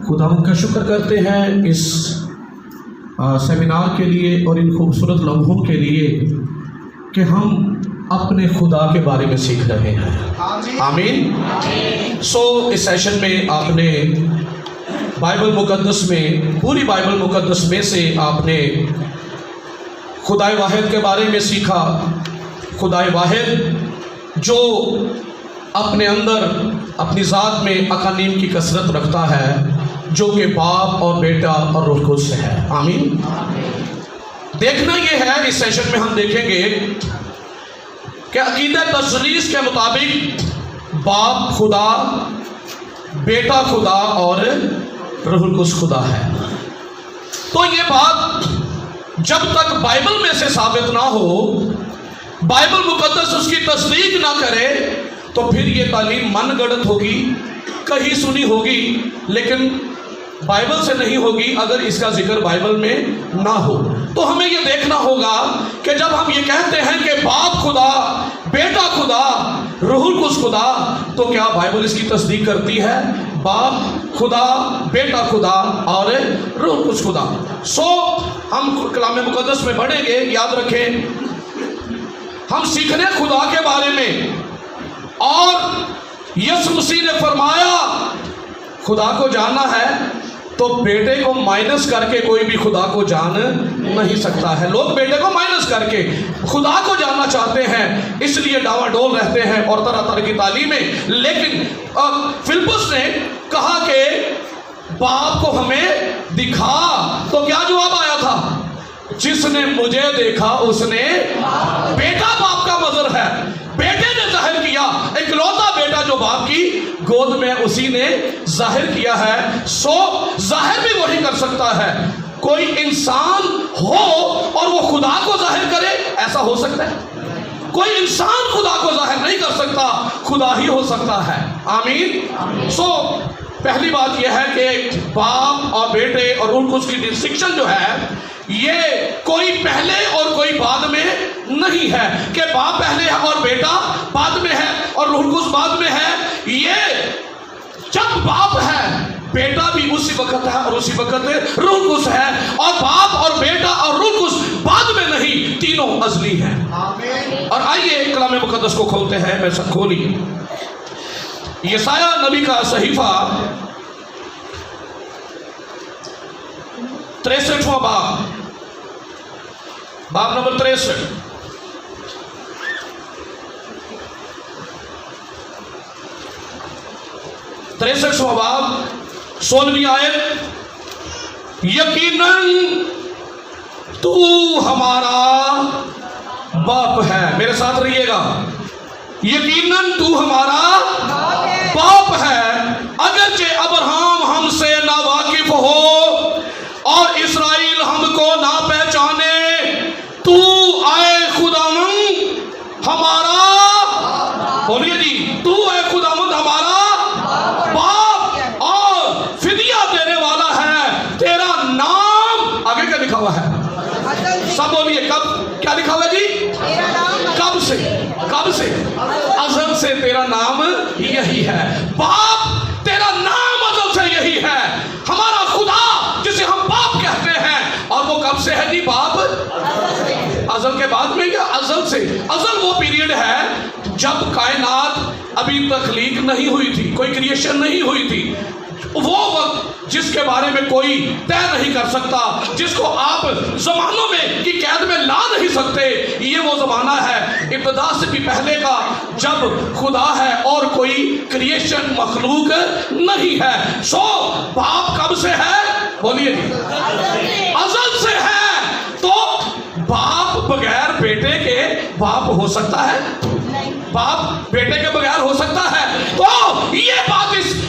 खुदावंद का शुक्र करते हैं इस सेमिनार के लिए और इन खूबसूरत लम्हों के लिए कि हम अपने खुदा के बारे में सीख रहे हैं। आमीन। इस सेशन में आपने बाइबल मुकद्दस में, पूरी बाइबल मुकद्दस में से आपने खुदाए वाहिद के बारे में सीखा। खुदाए वाहिद जो अपने अंदर अपनी ज़ात में अकानीम की कसरत रखता है, जो कि बाप और बेटा और रूह कुद्स है। आमीन। देखना ये है, इस सेशन में हम देखेंगे कि अकीदा तसलीस के मुताबिक बाप खुदा, बेटा खुदा और रूह कुद्स खुदा है। तो ये बात जब तक बाइबल में से साबित ना हो, बाइबल मुकद्दस उसकी तस्दीक ना करे, तो फिर ये तालीम मनगढ़ंत होगी, कहीं सुनी होगी, लेकिन बाइबल से नहीं होगी अगर इसका जिक्र बाइबल में ना हो। तो हमें ये देखना होगा कि जब हम ये कहते हैं कि बाप खुदा, बेटा खुदा, रूहुल कुद्स खुदा, तो क्या बाइबल इसकी तस्दीक करती है? बाप खुदा, बेटा खुदा और रूहुल कुद्स खुदा। हम कलाम मुकद्दस में बढ़ेंगे। याद रखें, हम सीखने खुदा के बारे में, और यीशु मसीह ने फरमाया खुदा को जानना है तो बेटे को माइनस करके कोई भी खुदा को जान नहीं सकता है। लोग बेटे को माइनस करके खुदा को जानना चाहते हैं, इसलिए डावाडोल रहते हैं और तरह तरह की तालीमें। लेकिन फिलिप्पुस ने कहा कि बाप को हमें दिखा, तो क्या जवाब आया था? जिसने मुझे देखा उसने, बेटा बाप का मजर है, बेटे ने जाहिर किया, इकलौता बेटा जो बाप की गोद में, उसी ने जाहिर किया है। जाहिर भी वही कर सकता है। कोई इंसान हो और वो खुदा को जाहिर करे, ऐसा हो सकता है? कोई इंसान खुदा को जाहिर नहीं कर सकता, खुदा ही हो सकता है। आमीन। पहली बात यह है कि बाप और बेटे और रूह कुद्स की डिस्टिंक्शन जो है, ये कोई पहले और कोई बाद में नहीं है कि बाप पहले है और बेटा बाद में है और रूह कुद्स बाद में है। ये जब बाप है, बेटा भी उसी वक्त है और उसी वक्त रूह कुद्स है, और बाप और बेटा और रूह कुद्स बाद में नहीं, तीनों अज़ली हैं। और आइए कलाम मुकद्दस को खोलते हैं। मैं सब खोलिए यशाया नबी का सहीफा 63वां बाब नंबर 63। बाब 16वीं आयत। यकीनन तू हमारा बाप है। मेरे साथ रहिएगा। यकीनन तू हमारा बाप है, अगरचे अब्राहम हमसे ना वाकिफ हो और इसराइल हमको ना पहचाने, तू आए खुदावंद हमारा, बोलिए जी, तू है खुदावंद हमारा बाप और फिदिया देने वाला है। तेरा नाम आगे क्या लिखा हुआ है? सब बोलिए, कब क्या लिखा हुआ है जी? कब से? कब से? अज़ल से तेरा नाम यही है। बाप, तेरा नाम अज़ल से यही है। हमारा खुदा जिसे हम बाप कहते हैं, और वो कब से है जी? बाप अज़ल के बाद में या अज़ल से? अज़ल वो पीरियड है जब कायनात अभी तख्लीक नहीं हुई थी, कोई क्रिएशन नहीं हुई थी। वो वक्त जिसके बारे में कोई तय नहीं कर सकता, जिसको आप जमानों में की कैद में ला नहीं सकते, ये वो जमाना है इब्तिदा से भी पहले का, जब खुदा है और कोई क्रिएशन मखलूक नहीं है। बाप कब से है? बोलिए, अज़ल से है। तो बाप बगैर बेटे के बाप हो सकता है? बाप बेटे के बगैर हो सकता है? तो ये बात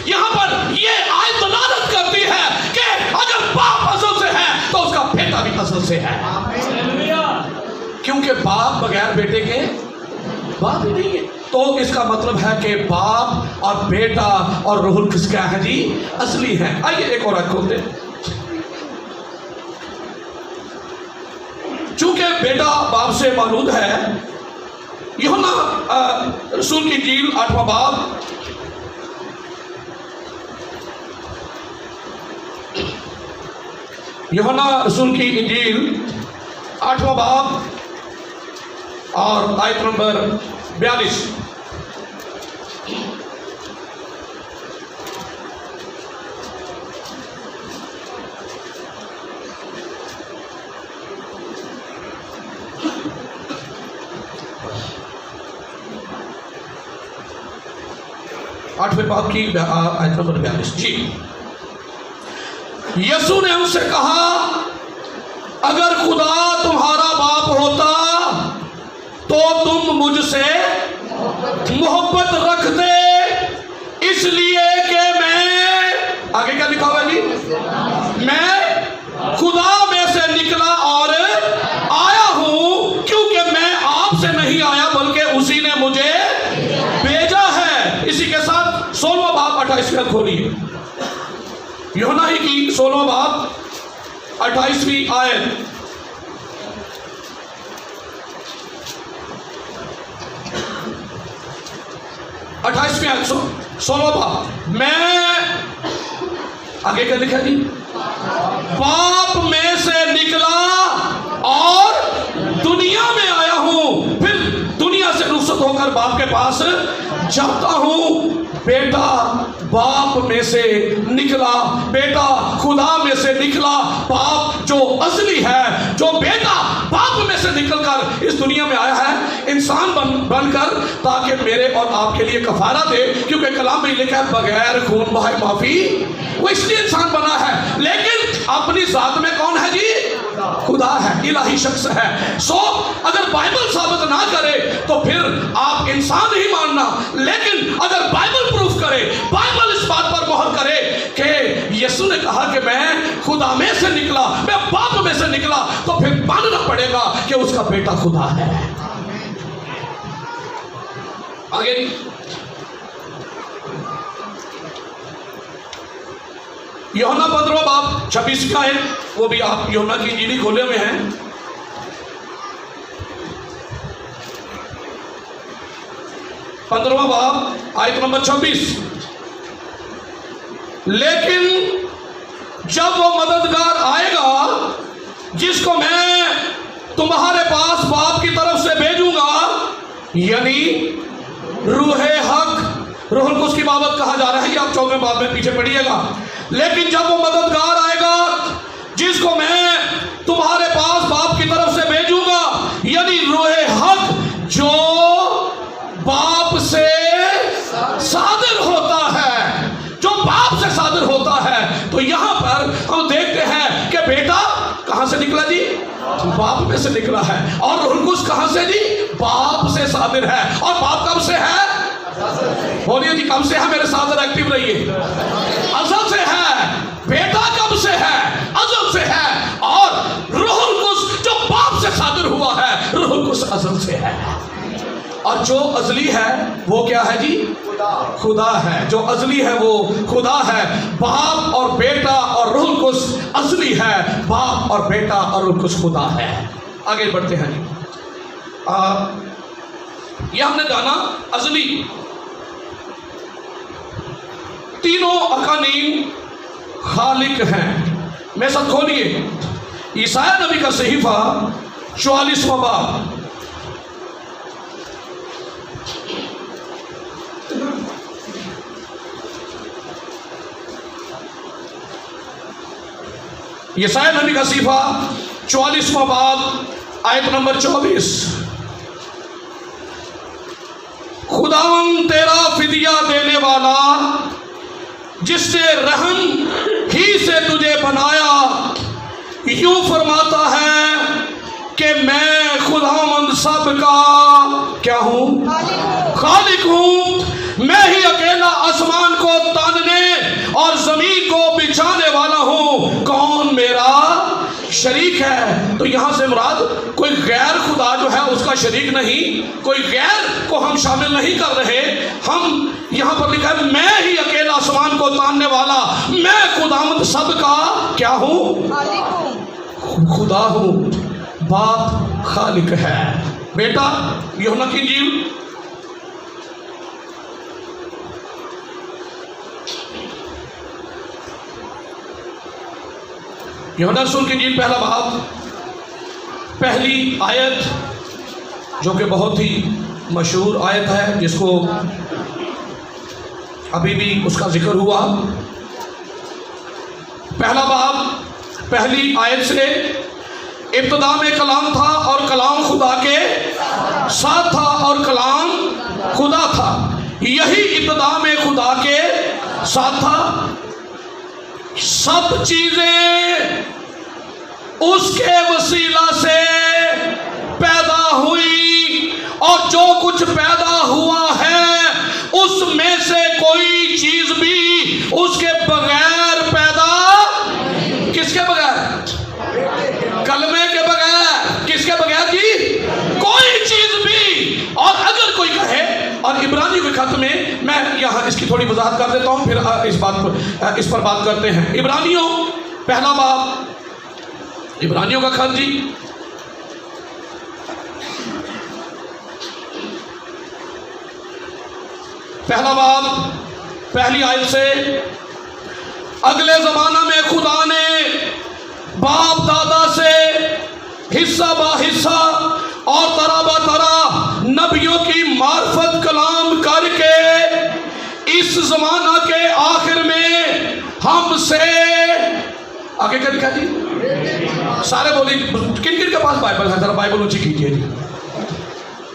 यहाँ पर ये आयत दलालत करती है कि अगर बाप अज़ल से है तो उसका बेटा भी अज़ल से है, क्योंकि बाप बगैर बेटे के बाप ही नहीं है। तो इसका मतलब है कि बाप और बेटा और रूहुल कुद्स क्या है जी? असली है। आइए एक और आयत खोलते हैं। चूंकि बेटा बाप से मौलूद है, यूहन्ना रसूल की इंजील 8वां बाब यूहन्ना रसूल की इंजील 8वां बाब और आयत नंबर 42। आठवें बाब की आयत नंबर 42 जी। यसू ने उनसे कहा, अगर खुदा तुम्हारा बाप होता तो तुम मुझसे मोहब्बत रखते, इसलिए कि मैं, आगे क्या लिखा हुआ जी, मैं खुदा में से निकला और आया हूं, क्योंकि मैं आपसे नहीं आया बल्कि उसी ने मुझे भेजा है। इसी के साथ 16वां बाब 28वां खोलिए। यूहन्ना ही की 16वां बाब 28वीं आयत। 28वीं आयत 16वां बाब। मैं, आगे क्या लिखा जी, बाप में से निकला और दुनिया में आया हूं, फिर दुनिया से रुखसत होकर बाप के पास जाता हूं। बेटा बाप में से निकला, बेटा खुदा में से निकला, बाप जो असली है, जो बेटा बाप में से निकलकर इस दुनिया में आया है इंसान बनकर, ताकि मेरे और आपके लिए कफारा दे। क्योंकि कलाम में लिखा है बगैर खून बहाए माफी, वो इसलिए इंसान बना है। लेकिन अपनी जात में कौन है जी? खुदा है, इलाही शख्स है। सो अगर बाइबल साबित ना करे तो फिर आप इंसान ही मानना, लेकिन अगर बाइबल प्रूफ करे, बाइबल इस बात पर मोहर करे कि यीशु ने कहा कि मैं खुदा में से निकला, मैं बाप में से निकला, तो फिर मानना पड़ेगा कि उसका बेटा खुदा है। आगे यूहन्ना 15वां बाब 26 का है, वो भी आप यूहन्ना की इंजील खोले हुए हैं। पंद्रहवां बाब आयत नंबर 26। लेकिन जब वो मददगार आएगा जिसको मैं तुम्हारे पास बाप की तरफ से भेजूंगा, यानी रूहे हक, रूहुल कुद्स की बाबत कहा जा रहा है, आप 14वें बाब में पीछे पढ़िएगा। लेकिन जब वो मददगार आएगा जिसको मैं तुम्हारे पास बाप की तरफ से भेजूंगा, यानी रूहे हक जो बाप से सादिर होता है, जो बाप से सादिर होता है, तो यहां पर हम देखते हैं कि बेटा कहां से निकला जी? बाप में से निकला है। और रूहुल कुद्स कहां से जी? बाप से सादिर है। और बाप कब से है? बोलिए जी, कब से है? मेरे साथ एक्टिव रहिए। अज़ल से है। बेटा कब से है? अज़ल से है। और रूहुल कुद्स जो बाप से सादिर हुआ है, रूहुल कुद्स अज़ल से है। और जो अज़ली है वो क्या है जी? खुदा है। जो अज़ली है वो खुदा है। बाप और बेटा और रूहुल कुद्स अज़ली है। बाप और बेटा और रूहुल कुद्स खुदा है। आगे बढ़ते हैं जी। ये हमने जाना अज़ली। तीनों अकानीम खालिक हैं। मेरे साथ खोलिए ईसाया नबी का सहीफा 44वां बाब। ईसाया नबी का सहीफा 44वां बाब आयत नंबर 24। खुदावंद तेरा फिदिया देने वाला, जिसने रहम ही से तुझे बनाया, यूं फरमाता है कि मैं खुदावंद सब का क्या हूं? खालिक हूं। मैं ही अकेला आसमान को तानने और जमीन को बिछाने वाला हूं। कौन मेरा शरीक है? तो यहां से मुराद कोई गैर खुदा जो है उसका शरीक नहीं, कोई गैर को हम शामिल नहीं कर रहे। हम यहां पर लिखा है मैं ही अकेला आसमान को तानने वाला, मैं खुदावंद सब का क्या हूं? खुदा हूं। बाप खालिक है। बेटा यूहन्ना की इंजील यूहन्ना रसूल की इंजील पहला बाब पहली आयत, जो कि बहुत ही मशहूर आयत है, जिसको अभी भी उसका जिक्र हुआ। पहला बाब पहली आयत से, इब्तिदा में कलाम था और कलाम खुदा के साथ था और कलाम खुदा था। यही इब्तिदा में खुदा के साथ था। सब चीजें उसके वसीला से पैदा हुई और जो कुछ पैदा हुआ है उसमें से कोई चीज भी उसके बगैर पैदा, किसके बगैर? कलमे के बगैर। किसके बगैर जी? कोई चीज भी। और अगर कोई कहे, और इब्रानियों के खत में मैं यहाँ इसकी थोड़ी वजाहत कर देता हूँ, फिर इस पर बात करते हैं। इब्रानियों पहला बाब, इब्रानियों का खत जी पहला बाब पहली आयत से, अगले जमाना में खुदा ने बाप दादा से हिस्सा बा हिस्सा और तरह बा तरह नबियों की मार्फत कलाम करके इस जमाना के आखिर में हमसे, आगे क्या लिखा जी? सारे बोली, किन किन के पास बाइबल है? जरा बाइबल ऊंची कीजिए जी,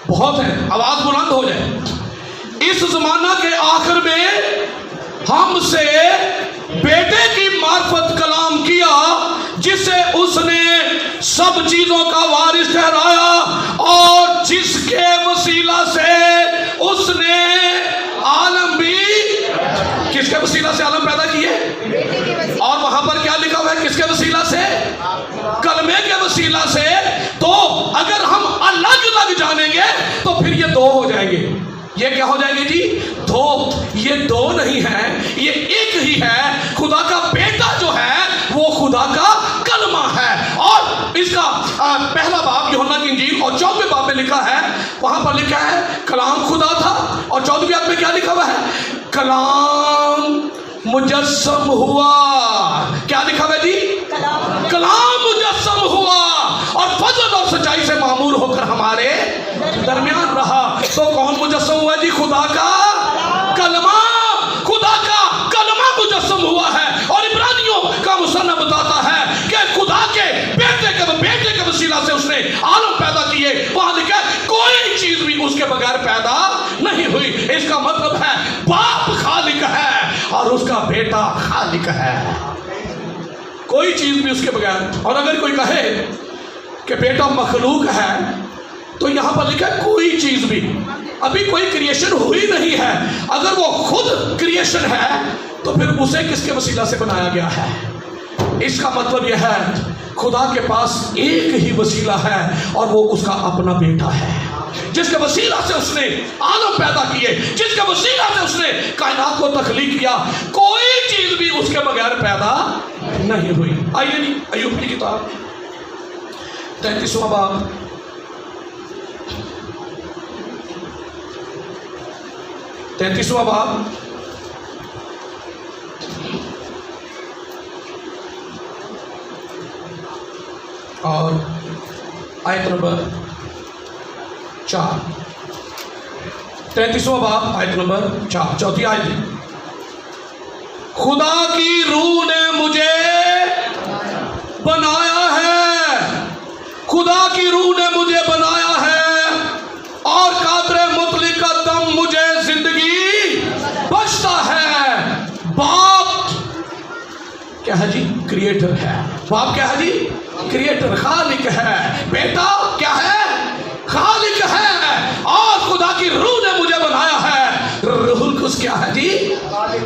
बहुत है, आवाज बुलंद हो जाए। इस जमाना के आखिर में हमसे बेटे की मार्फत कलाम किया, जिसे उसने सब चीजों का वारिस ठहराया और जिसके वसीला से उसने आलम भी, किसके वसीला से आलम पैदा किए? और वहां पर क्या लिखा हुआ है? किसके वसीला से? कलमे के वसीला से। तो अगर हम अलग अलग जानेंगे तो फिर ये दो हो जाएंगे। ये क्या हो जाएंगे जी? दो। ये दो नहीं है, ये एक ही है। खुदा का बेटा जो है वो खुदा का कलमा है। और इसका पहला बाब यूहन्ना की इंजील और 14वें बाब में लिखा है, वहां पर लिखा है कलाम खुदा था, और 14वीं आयत में क्या लिखा हुआ है? कलाम मुजस्सम हुआ। क्या लिखा हुआ जी? कलाम मुजस्सम हुआ और फजल और सच्चाई से मामूर होकर हमारे दरमियान रहा। तो कौन मुजस्सम हुआ जी? खुदा का कलमा। खुदा का कलमा मुजस्सम हुआ है। और इब्रानियों का मुसन्निफ बताता है कि खुदा के बेटे के वसीला से उसने आलम पैदा किए। वहां लिखा कोई चीज भी उसके बगैर पैदा नहीं हुई। इसका मतलब है बाप खालिक है और उसका बेटा खालिक है। कोई चीज भी उसके बगैर। और अगर कोई कहे कि बेटा मखलूक है, तो यहां पर लिखा है कोई चीज भी। अभी कोई क्रिएशन हुई नहीं है। अगर वो खुद क्रिएशन है तो फिर उसे किसके वसीला से बनाया गया है? इसका मतलब यह है खुदा के पास एक ही वसीला है और वो उसका अपना बेटा है, जिसके वसीला से उसने आलम पैदा किए, जिसके वसीला से उसने कायनात को तख्लीक किया। कोई चीज भी उसके बगैर पैदा नहीं हुई। आइए जी, अय्यूब की किताब 33वां बाब, और आयत नंबर 4। 33वां बाब आयत नंबर 4, चौथी आयत। खुदा की रूह ने मुझे बनाया है, खुदा की रूह ने मुझे बनाया है और कादरे मुतलिक का दम मुझे जिंदगी बख्शता है। बाप क्या है जी? क्रिएटर है। बाप क्या है जी? क्रिएटर, खालिक है। बेटा क्या है? खालिक है। और खुदा की रूह ने मुझे बनाया है। रूहुल कुद्स क्या है जी?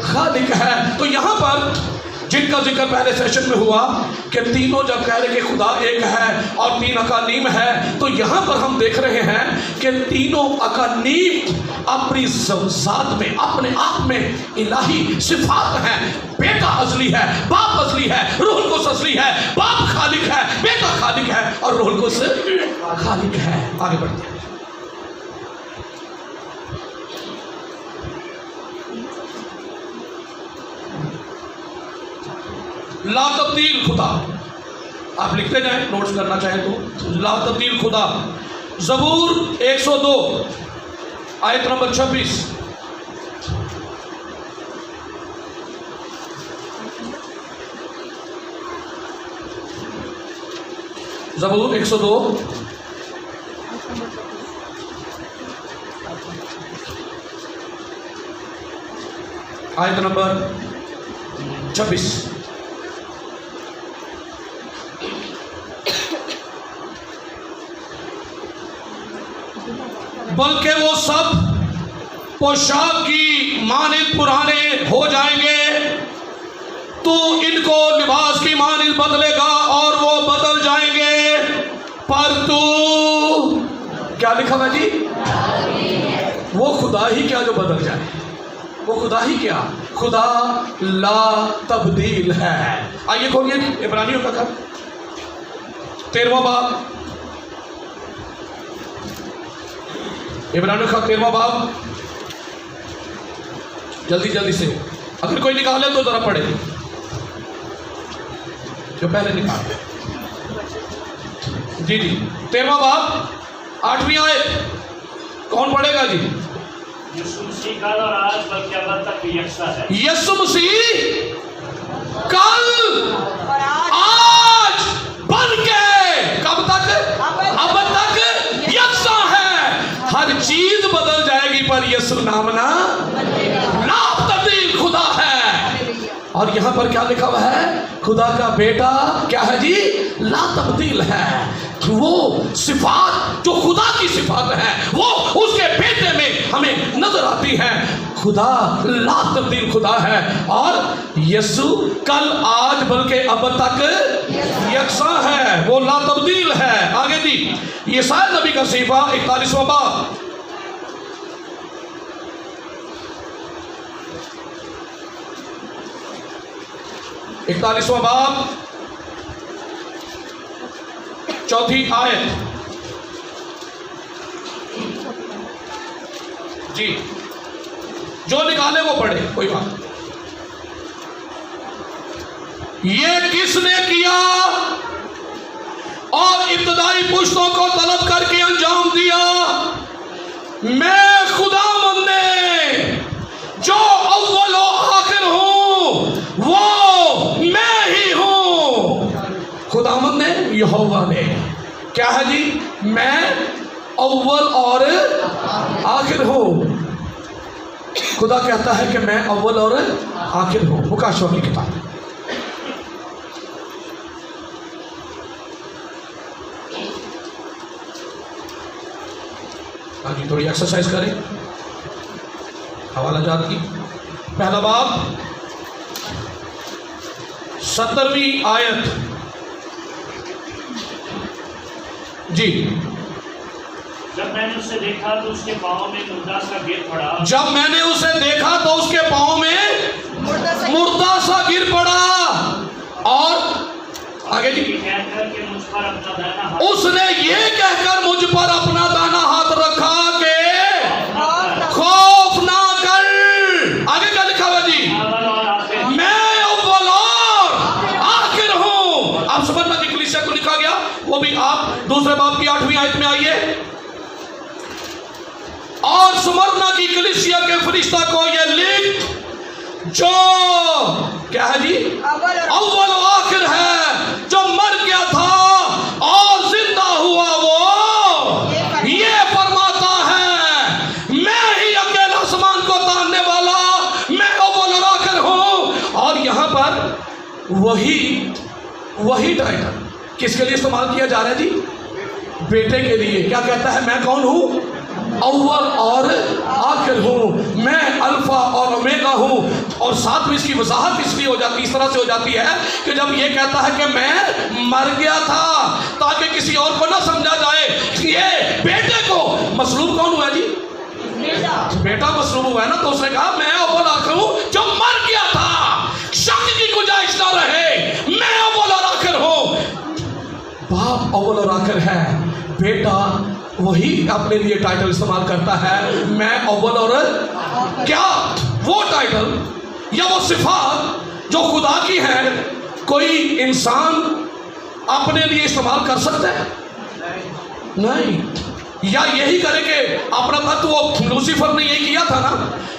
खालिक है। तो यहां पर जिनका जिक्र पहले सेशन में हुआ कि तीनों जब कह रहे कि खुदा एक है और तीन अकानीम है, तो यहाँ पर हम देख रहे हैं कि तीनों अकानीम अपनी ज़ात में, अपने आप में इलाही सिफात हैं। बेटा असली है, बाप असली है, रूहुल कुद्स असली है। बाप खालिक है, बेटा खालिक है और रूहुल कुद्स खालिक है। आगे बढ़ते हैं। ला तब्दील खुदा, آپ لکھتے جائیں نوٹس کرنا چاہیں تو. لا تبدیل خدا. زبور 102 آیت نمبر 26. زبور 102 آیت نمبر 26. بلکہ وہ سب پوشاک کی مانند پرانے ہو جائیں گے، تو ان کو لباس کی مانند بدلے گا اور وہ بدل جائیں گے، پر تو کیا لکھا ہوا جی؟ وہ خدا ہی کیا جو بدل جائے، وہ خدا ہی کیا، خدا لا تبدیل ہے. آئیے کھولیے عبرانیوں کا خط 13واں باب. عبرانیوں کا 13واں باب. جلدی جلدی سے، اگر کوئی نکالے تو ذرا پڑھے جو پہلے نکالے. جی 13واں باب 8ویں آیت. کون پڑھے گا جی؟ یسوع مسیح کل اور آج بلکہ ابد تک یکساں ہے. یسوع مسیح کل آج بلکہ کب تک؟ ابد تک یکساں ہے. ہر چیز بدل جائے گی پر یسوع نامنا لا تبدیل خدا ہے. اور یہاں پر کیا لکھا ہوا ہے؟ خدا کا بیٹا کیا ہے جی؟ لا تبدیل ہے. وہ صفات جو خدا کی صفات ہے وہ اس کے بیٹے میں ہمیں نظر آتی ہے. خدا لا تبدیل خدا ہے اور یسوع کل آج بلکہ اب تک یکساں ہے. وہ لا تبدیل ہے. آگے جی یسایا نبی کا صحیفہ 41واں باب. اکتالیسواں باب 4 آیت. جی جو نکالے وہ پڑھے، کوئی بات. یہ کس نے کیا اور ابتدائی پشتوں کو طلب کر کے انجام دیا؟ میں خداوند نے جو اول و آخر ہوں وہ میں ہی ہوں. خداوند نے، یہوہ نے کیا ہے جی؟ میں اول اور آخر ہوں. خدا کہتا ہے کہ میں اول اور آخر ہوں. مکاشفہ کی کتاب. آگے تھوڑی ایکسرسائز کریں حوالہ جات کی. پہلا باب 17ویں آیت. جی جب میں نے اسے دیکھا تو اس کے پاؤں میں مردہ سا گر پڑا. جب میں نے اسے دیکھا تو اس کے پاؤں میں مردہ سا گر پڑا. اور آگے جی اس نے یہ کہہ کر مجھ پر اپنا دانا ہاتھ رکھا کہ خوف نہ کر. آگے کیا لکھا ہوا جی؟ میں اول اور آخر ہوں. آپ سمجھنا کہ کلیسیا کو لکھا گیا وہ بھی آپ دوسرے باب کی 8ویں آیت میں آئیے. اور سمرنا کی کلیسیا کے فرشتہ کو یہ لکھ جو کیا ہے جی؟ اول و آخر ہے، جو مر گیا تھا اور زندہ ہوا، وہ یہ فرماتا ہے میں ہی اکیلا آسمان کو تاننے والا، میں اول اور آخر ہوں. اور یہاں پر وہی ٹائٹل کس کے لیے استعمال کیا جا رہا ہے جی؟ بیٹے کے لیے. کیا کہتا ہے؟ میں کون ہوں؟ اول اور آخر ہوں. میں الفا اور اومیگا ہوں. اور ساتھ میں اس کی وضاحت اس لیے ہو جاتی، اس طرح سے ہو جاتی ہے کہ جب یہ کہتا ہے کہ میں مر گیا تھا تاکہ کسی اور کو نہ سمجھا جائے کہ یہ بیٹے کو مصلوب کون ہوا جی؟ بیٹا مصلوب ہوا ہے نا. تو اس نے کہا میں اول آخر ہوں جو مر گیا تھا، شک کی گنجائش نہ رہے، میں اول اور آخر ہوں. باپ اول اور آخر ہے، بیٹا وہی اپنے لیے ٹائٹل استعمال کرتا ہے میں اول اور کیا. وہ ٹائٹل یا وہ صفات جو خدا کی ہیں کوئی انسان अपने लिए इस्तेमाल कर सकता है? नहीं। या यही करे कि अपना तख्त, वो लूसीफर ने यही किया था ना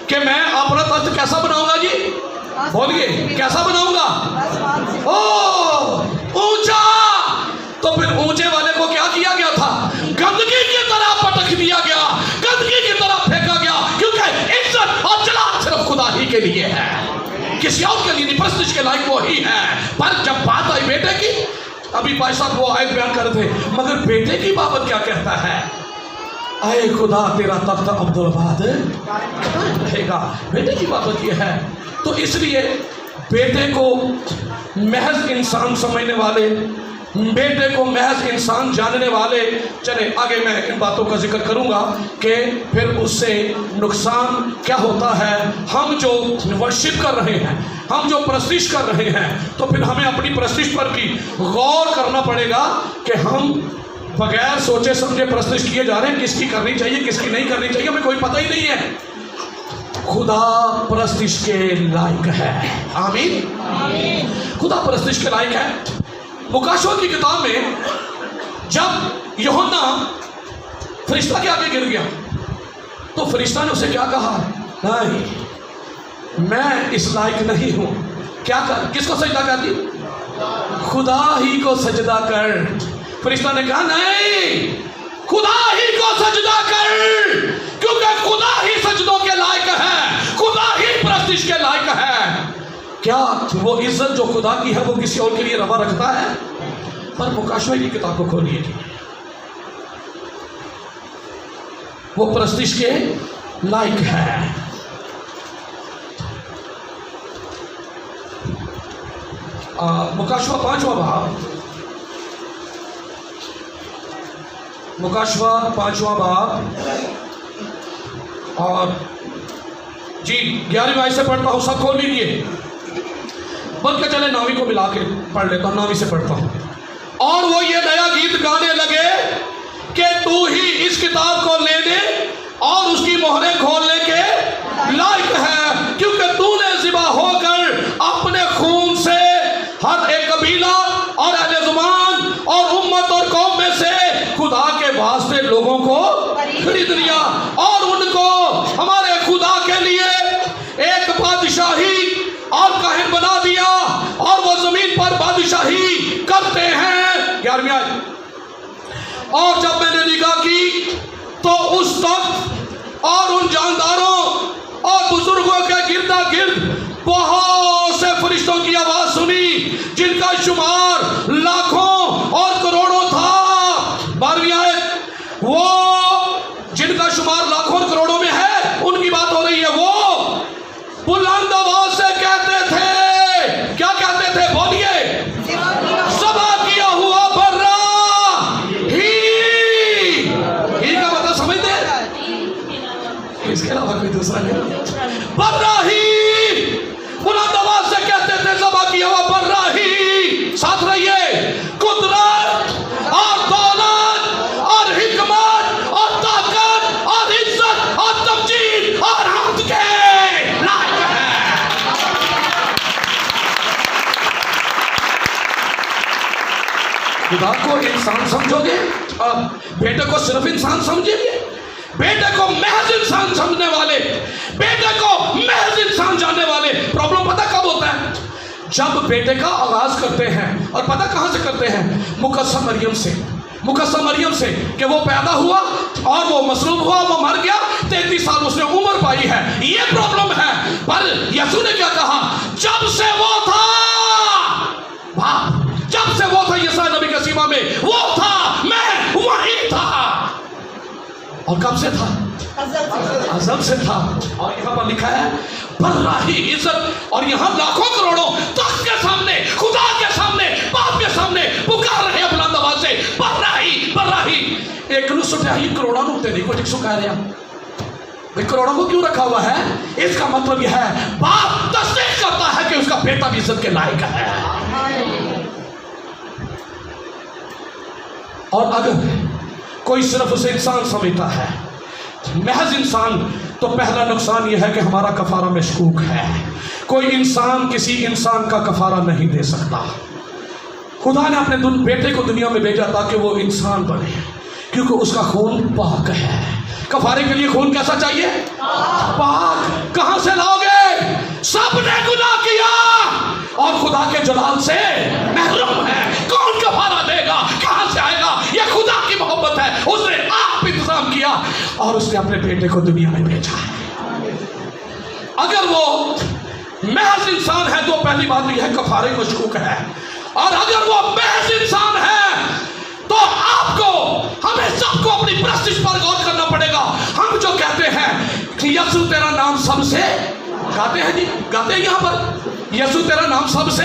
कि मैं अपना तख्त कैसा बनाऊंगा जी? बोलिए, कैसा बनाऊंगा? ओ ऊंचा। तो फिर ऊंचे वाले को क्या किया गया था? गंदगी की तरह पटक दिया गया, गंदगी की तरह फेंका गया, क्योंकि इज्जत और जलाल सिर्फ खुदा ही के लिए है, किसी और के लिए नहीं। प्रस्तिश के लायक वो ही है। पर जब बात आई बेटे की, अभी भाई साहब वो आयत बयान कर रहे थे, मगर बेटे की बाबत क्या कहता है? आए खुदा तेरा तख्त अब्दुल-बाद रहेगा। बेटे की बाबत ये है। तो इसलिए बेटे को महज इंसान समझने वाले, बेटे को महज इंसान जानने वाले, चले आगे मैं इन बातों का जिक्र करूंगा कि फिर उससे नुकसान क्या होता है। हम जो वर्शिप कर रहे हैं, हम जो प्रस्तिश कर रहे हैं, तो फिर हमें अपनी प्रस्तिश पर भी गौर करना पड़ेगा कि हम बगैर सोचे समझे प्रस्तिश किए जा रहे हैं। किसकी करनी चाहिए, किसकी नहीं करनी चाहिए, हमें कोई पता ही नहीं है। खुदा प्रस्तिश के लायक है। आमीन। खुदा प्रस्तिश के लायक है। मुकाशवा की किताब में जब यूहन्ना फरिश्ता के आगे गिर गया, तो फरिश्ता ने उसे क्या कहा? नहीं, मैं इस लायक नहीं हूं। क्या कर? किसको सजदा कर दी? खुदा ही को सजदा कर। फरिश्ता ने कहा नहीं, खुदा ही को सजदा कर, क्योंकि खुदा ही सजदों के लायक है, खुदा ही प्रस्तिश के लायक है। क्या वो इज्जत जो खुदा की है वो किसी और के लिए रवा रखता है? पर मुकाशवा की किताब को खोलिए, वो प्रस्तिश के लायक है। मुकाशवा 5वां बाब, मुकाशवा 5वां बाब और जी 11वीं आयत से पढ़ता हूँ, सब खोल लीजिए। बल्कि चले 9वीं को मिला के पढ़ लेता हूँ, 9वीं से पढ़ता हूँ। और वो ये नया गीत गाने लगे कि तू ही इस किताब को लेने और उसकी मोहरें खोलने के लायक है, क्योंकि तूने ज़िबा होकर अपने खून से हर एक कबीला और अहले ज़ुबान और उम्मत और कौम में से खुदा के वास्ते लोगों को खरीद लिया और उनको हमारे खुदा के लिए एक बादशाही और काहिन बना दिया, और वो जमीन पर बादशाही करते हैं। 11वीं आयत। और जब मैंने निगाह की तो उस तख्त और उन जानदारों और बुजुर्गों के गिरदा गिर्द बहुत से फरिश्तों की आवाज सुनी, जिनका शुमार लाखों और करोड़ों था। 12वीं आयत। वो जिनका शुमार लाखों और करोड़ों में है, उनकी बात हो रही है। वो बुलंद आवाज से कहते थे, क्या कहते थे? बोलिए, ज़िबा किया हुआ बर्रा ही का मतलब समझते हैं? इसके अलावा कोई दूसरा नहीं। बर्रा ही, बुलंद आवाज से कहते थे, ज़िबा किया हुआ बर्रा ही। साथ रहिए, कुदरत और दौलत और हिकमत और ताकत और इज्जत और तमजीद और हम्द के लायक है। खुदा को इंसान समझोगे, बेटे को सिर्फ इंसान समझेंगे? बेटे को महज इंसान समझने वाले, बेटे को महज इंसान जानने वाले। प्रॉब्लम पता कब होता है? जब बेटे का आगाज करते हैं, और पता कहां से करते हैं? मुकस्सम मरियम से। मुकस्सम मरियम से कि वो पैदा हुआ और वो मसलूब हुआ, वो मर गया, 33 साल उसने उम्र पाई है, ये प्रॉब्लम है। पर यीशु ने क्या कहा? जब से वो था बाप, जब से वो था यशायाह नबी के सीमा में, वो था, मैं वही था। और कब से था? अज़ल से था। और यहाँ पर लिखा है बर्राही, इज्जत। और यहाँ लाखों करोड़ों तख्त के सामने, खुदा के सामने, बाप के सामने पुकार रहे हैं बुलंद आवाज से, बर्राही बर्राही। एक नु सुठाई करोड़ों नु तेरी को जिक्सु कह रहा है। करोड़ों को क्यों रखा हुआ है? इसका मतलब यह है, बाप तस्दीक करता है कि उसका बेटा भी इज्जत के लायक है। और अगर कोई सिर्फ उसे इंसान समझता है, महज इंसान, तो पहला नुकसान यह है कि हमारा कफारा मशकूक है। कोई इंसान किसी इंसान का कफारा नहीं दे सकता। खुदा ने अपने बेटे को दुनिया में भेजा ताकि वो इंसान बने, क्योंकि उसका खून पाक है। कफारे के लिए खून कैसा चाहिए? पाक। कहां से लाओगे? सबने गुनाह किया और खुदा के जलाल से महरूम है। कौन कफारा देगा? कहां से आएगा? यह खुदा की मोहब्बत है, उसने आप इंतजाम किया और उसने अपने बेटे को दुनिया में भेजा है। अगर वो महज इंसान है तो पहली बात यह है कफारे मशकूक है, और अगर वो महज इंसान है तो आपको, हमें सबको अपनी प्रस्तिश पर गौर करना पड़ेगा। हम जो कहते हैं कि यसु तेरा नाम सबसे, गाते हैं जी, गाते हैं यहाँ पर, यसु तेरा नाम सबसे,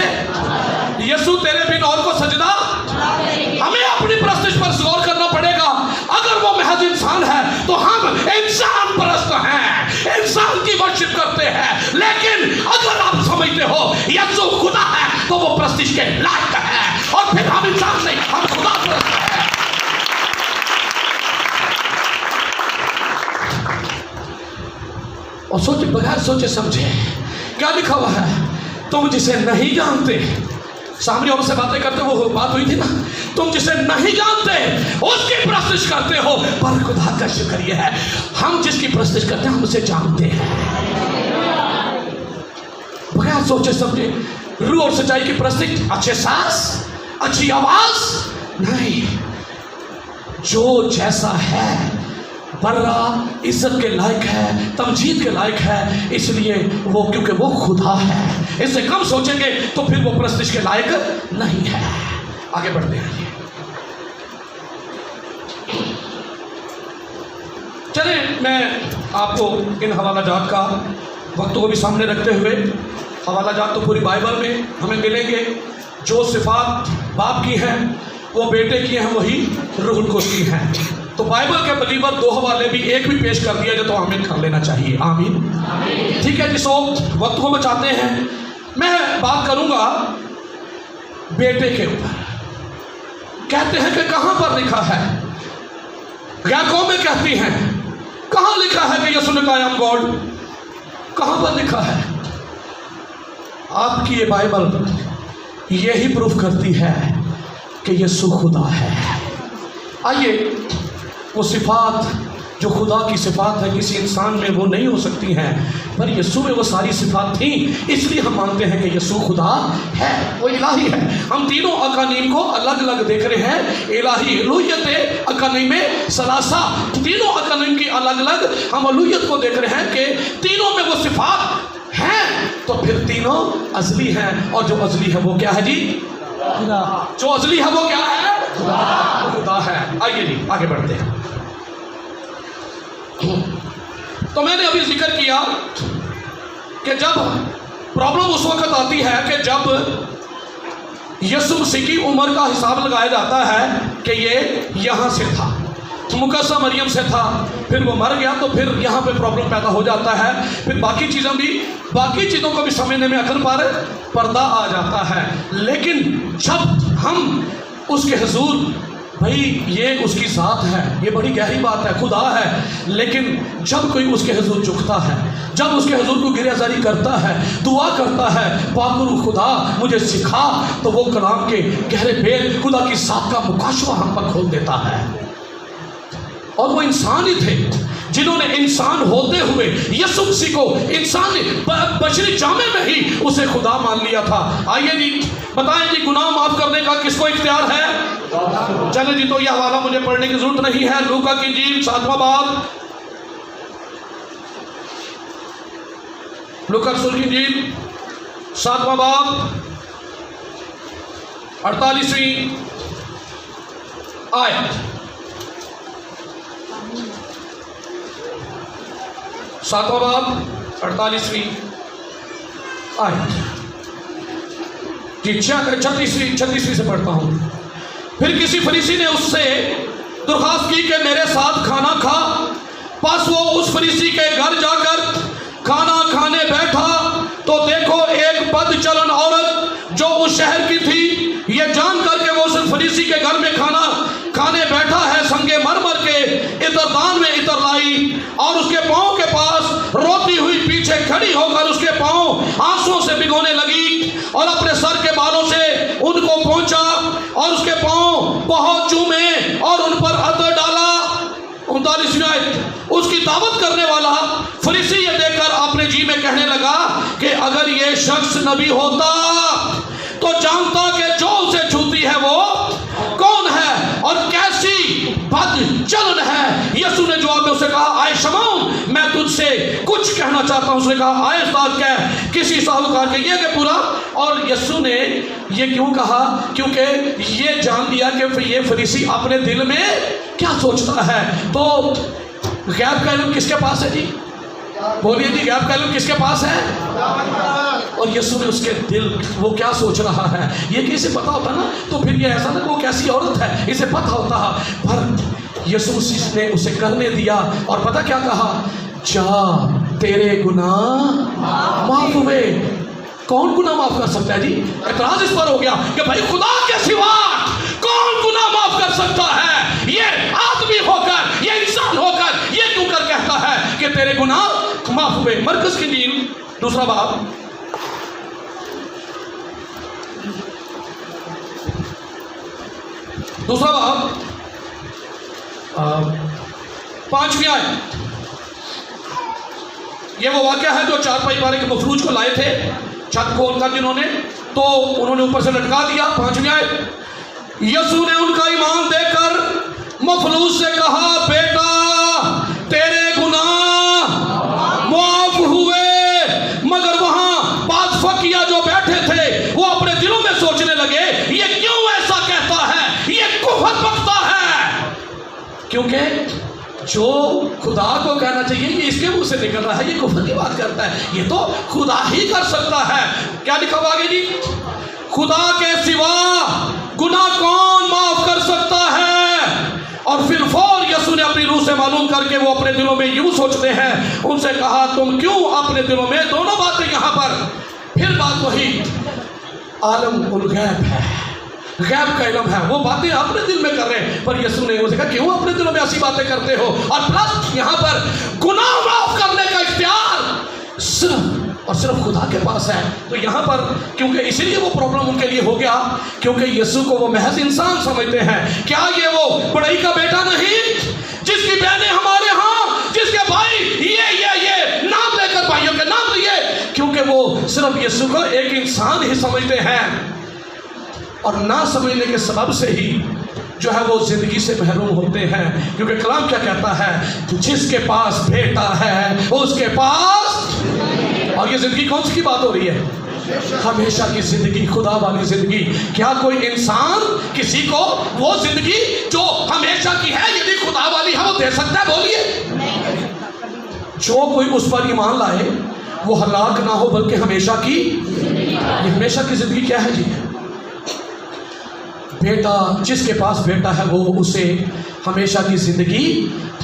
यसु तेरे बिन और को सजदा, हमें अपनी प्रस्तिश पर गौर करना पड़ेगा। अगर वो महज इंसान है तो हम इंसान परस्त हैं, इंसान की वर्शिप करते हैं। लेकिन अगर आप समझते हो यसु खुदा है तो वो प्रस्तिश के लायक है, और फिर हम इंसान नहीं, हम खुदा परस्त हैं। और सोचे, बगैर सोचे समझे क्या लिखा हुआ है, तुम जिसे नहीं जानते, सामने और से बातें करते, वो बात हुई थी ना, तुम जिसे नहीं जानते उसकी प्रस्तिश करते हो, पर खुदा का शुक्र यह है हम जिसकी प्रस्तिश करते हैं हम उसे जानते हैं। बगैर सोचे समझे रूह और सच्चाई की प्रस्तिश, अच्छे सांस, अच्छी आवाज नहीं, जो जैसा है बर्रा इज्जत के लायक है, तमजीद के लायक है, इसलिए वो, क्योंकि वो खुदा है। इससे कम सोचेंगे तो फिर वो प्रस्तिश के लायक नहीं है। आगे बढ़ते हैं, चले मैं आपको इन हवाला जात का वक्त को भी सामने रखते हुए, हवाला जात तो पूरी बाइबल में हमें मिलेंगे। जो सिफात बाप की हैं वो बेटे की हैं, वही रूहुल कुद्स की हैं। तो बाइबल के बलीवर दो हवाले भी, एक भी पेश कर दिया जाए तो हमें कर लेना चाहिए। आमीन। ठीक है जी, सो वक्त को बचाते हैं। मैं बात करूंगा बेटे के ऊपर। कहते हैं कि कहां पर लिखा है, गैर कौमें कहती हैं कहां लिखा है कि यसू ने कहा आई एम गॉड, कहां पर लिखा है? आपकी ये बाइबल यही प्रूफ करती है कि यसू खुदा है। आइए, वो सिफात जो खुदा की सिफात है किसी इंसान में वो नहीं हो सकती हैं, पर यसू में वो सारी सिफात थी, इसलिए हम मानते हैं कि यसू खुदा है, वो इलाही है। हम तीनों अकानीम को अलग अलग देख रहे हैं, इलाही, अलूहियत, अकानीम सलासा, तीनों अकानीम की अलग अलग हम अलूहियत को देख रहे हैं कि तीनों में वो सिफात हैं, तो फिर तीनों अजली हैं, और जो अजली है वो क्या है जी? जो अजली है वो क्या है? खुदा है। आइए जी आगे बढ़ते हैं। तो मैंने अभी जिक्र किया कि जब प्रॉब्लम उस वक्त आती है कि जब यसू मसीह की उम्र का हिसाब लगाया जाता है कि ये यहाँ से था, मुकद्दसा मरियम से था, फिर वो मर गया, तो फिर यहाँ पे प्रॉब्लम पैदा हो जाता है। फिर बाकी चीज़ों को भी समझने में अकल पर पर्दा आ जाता है। लेकिन जब हम उसके हुजूर, भाई ये उसकी ज़ात है, ये बड़ी गहरी बात है, खुदा है, लेकिन जब कोई उसके हुजूर झुकता है, जब उसके हुजूर को गिरफ्तारी करता है, दुआ करता है, पाक खुदा मुझे सिखा, तो वो कलाम के गहरे पेड़ खुदा की ज़ात का मुकाशवा हम पर खोल देता है। और वो इंसान ही थे जिन्होंने इंसान होते हुए यसू मसीह को इंसान बशरी जामे में ही उसे खुदा मान लिया था। आइए जी बताएं जी, गुनाह माफ करने का किसको इख्तियार है? चले जी, तो यह हवाला मुझे पढ़ने की जरूरत नहीं है। लूका की इंजील 7वां बाब, लूका रसूल की इंजील 7वां बाब 48वीं आयत, 7वां बाब 48वीं आयत जी, 36वीं से पढ़ता हूँ। फिर किसी फरीसी ने उससे दरख्वास्त की कि मेरे साथ खाना खा। बस वो उस फरीसी के घर जाकर खाना खाने बैठा, तो देखो एक बदचलन औरत जो उस शहर की थी, ये जान कर के वो उस फरीसी के घर में खाना खाने बैठा है, संगे मरमर के इतरदान में इतर लाई और उसके पाँव के पास रोती हुई पीछे खड़ी होकर उसके पाँव आंसुओं से भिगोने लगी और अपने सर के बालों से उनको पहुंचा और उसके पांव बहुत चूमे और उन पर अतर डाला। 39वीं आयत, उसकी दावत करने वाला फरीसी ये देखकर अपने जी में कहने लगा कि अगर ये शख्स नबी होता तो जानता कि जो उसे छूती है वो कौन है और कैसी बद चलन है। यीशु ने जवाब में उसे कहा, आए शमौन, मैं तुझसे कुछ कहना चाहता हूँ। उसने कहा, आए उस्ताद, कह। किसी साहूकार के ये कि पूरा। और यीशु ने ये क्यों कहा? क्योंकि ये जान लिया कि ये फरीसी अपने दिल में क्या सोचता है। तो गैब का इल्म किसके पास है जी? बोलिए जी, गैब का इल्म किसके पास है? और यीशु ने उसके दिल, वो क्या सोच रहा है ये किसे पता होता ना, तो फिर ये ऐसा ना वो कैसी औरत है इसे पता होता। पर यीशु ने उसे करने दिया और पता क्या कहा? जा, तेरे गुनाह माफ हुए। कौन गुनाह माफ कर सकता है जी? एतराज इस पर हो गया कि भाई खुदा के सिवा कौन गुनाह माफ कर सकता है? ये आदमी होकर, ये इंसान होकर ये क्यों कर कहता है कि तेरे गुनाह माफ हुए? मरकज की इंजील दूसरा बाब, दूसरा बाब 5वीं आयत। ये वो वाक़या है जो चारपाई वाले के मफलूज को लाए थे, छत खोल कर जिन्होंने, तो उन्होंने ऊपर से लटका दिया। 5वीं आयत, यीशु ने उनका ईमान देकर मफलूज से कहा, बेटा तेरे गुनाह माफ हुए। मगर वहां बाद फकिया जो बैठे थे वो अपने दिलों में सोचने लगे, ये क्यों ऐसा कहता है, ये कुफर बकता है। क्योंकि जो खुदा को कहना चाहिए ये इसके मुंह से निकल रहा है, ये कुफर की बात करता है, ये तो खुदा ही कर सकता है। क्या लिखा हुआ आगे जी? खुदा के सिवा गुनाह कौन माफ कर सकता है? और फिर फौर यीशु ने अपनी रूह से मालूम करके वो अपने दिलों में यूं सोचते हैं, उनसे कहा, तुम क्यों अपने दिलों में दोनों बातें यहाँ पर। फिर बात वही, आलम उल गैब है, गैब का इल्म है, वो बातें अपने दिल में कर रहे हैं। पर यीशु ने उसे कहा, क्यों अपने दिलों में ऐसी बातें करते हो? और प्लस यहाँ पर गुनाह माफ करने का इख्तियार सिर्फ और सिर्फ खुदा के पास है। तो यहाँ पर क्योंकि इसीलिए वो प्रॉब्लम उनके लिए हो गया, क्योंकि यीशु को वो महज इंसान समझते हैं। क्या ये वो बड़ई का बेटा नहीं, जिसकी बहनें हमारे यहाँ, जिसके भाई ये नाम लेकर भाइयों के नाम लिए, क्योंकि वो सिर्फ यीशु को एक इंसान ही समझते हैं। और ना समझने के सबब से ही जो है वो जिंदगी से महरूम होते हैं। क्योंकि कलाम क्या कहता है? जिसके पास बेटा है उसके पास, और ये जिंदगी कौन सी की बात हो रही है? हमेशा की जिंदगी, खुदा वाली जिंदगी। क्या कोई इंसान किसी को वो जिंदगी जो हमेशा की है, यदि खुदा वाली है, वो दे सकता है? बोलिए। जो कोई उस पर ईमान लाए वो हलाक ना हो बल्कि हमेशा की। ये हमेशा की जिंदगी क्या है जी? बेटा, जिसके पास बेटा है वो उसे हमेशा की जिंदगी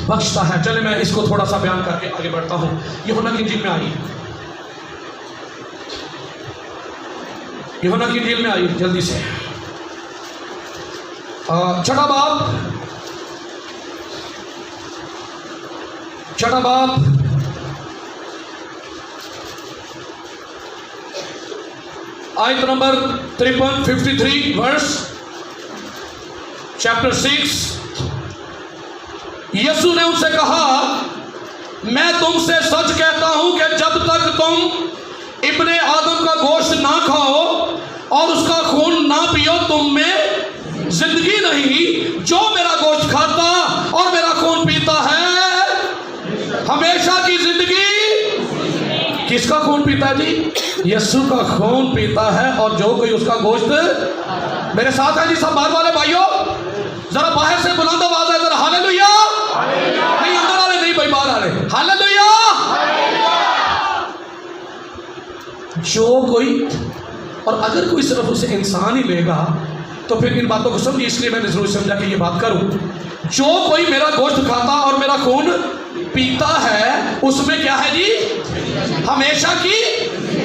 बख्शता है। चले मैं इसको थोड़ा सा बयान करके आगे बढ़ता हूँ। यूहन्ना की इंजील में आई, यूहन्ना की इंजील में आई जल्दी से, छठा बाब आयत नंबर 53 वर्स चैप्टर 6। यीशु ने उनसे कहा, मैं तुमसे सच कहता हूं कि जब तक तुम इब्ने आदम का गोश्त ना खाओ और उसका खून ना पियो, तुम में जिंदगी नहीं। जो मेरा गोश्त खाता और मेरा खून पीता है हमेशा की जिंदगी। किसका खून पीता है जी? यीशु का खून पीता है। और जो कोई उसका गोश्त, मेरे साथ है जी सब बाहर वाले भाइयों, जरा बाहर से बुलंद आवाज है, जरा हालेलुया। नहीं अंदर वाले नहीं भाई, बाहर आ रहे, हालेलुया। जो कोई, और अगर कोई सिर्फ उसे इंसान ही लेगा तो फिर इन बातों को समझिए, इसलिए मैंने जरूर समझा कि ये बात करूं। जो कोई मेरा गोश्त खाता और मेरा खून पीता है उसमें क्या है जी? हमेशा की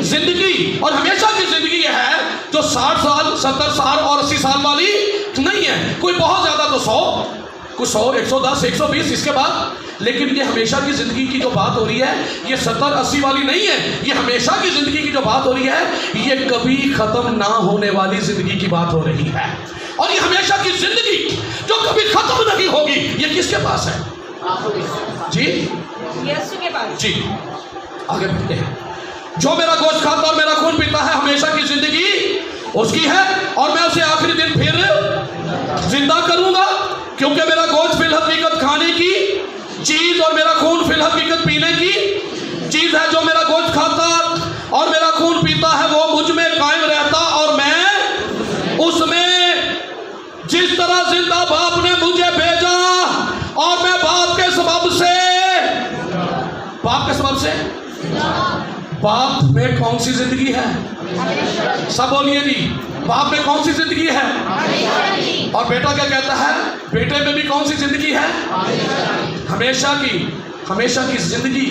जिंदगी। और हमेशा की जिंदगी ये है जो 60 साल 70 साल और 80 साल वाली नहीं है। कोई बहुत ज्यादा तो 100, कुछ 100, 110, 120 इसके बाद, लेकिन ये हमेशा की ज़िंदगी की जो बात हो रही है, ये 70, 80 वाली नहीं है। ये हमेशा की ज़िंदगी की जो बात हो रही है, ये कभी ख़त्म ना होने वाली ज़िंदगी की बात हो रही है। और ये हमेशा की ज़िंदगी जो कभी ख़त्म नहीं होगी, ये किसके पास है? जी, यीशु के पास। जी, आगे बढ़ते हैं। जो मेरा गोश्त खाता और मेरा खून पीता है, हमेशा की ज़िंदगी उसकी है, और मैं उसे आखिरी दिन फिर जिंदा करूंगा, क्योंकि मेरा गोश्त फिल हकीकत खाने की चीज और मेरा खून फिल हकीकत पीने की चीज है। जो मेरा गोश्त खाता और मेरा खून पीता है, वो मुझ में कायम रहता और मैं उसमें। जिस तरह जिंदा बाप ने मुझे भेजा और मैं बाप के सबब से, बाप के सबब से, बाप में कौन सी जिंदगी है? सब बोलिए जी, बाप में कौन सी जिंदगी है? और बेटा क्या कहता है? बेटे में भी कौन सी जिंदगी है? हमेशा की जिंदगी,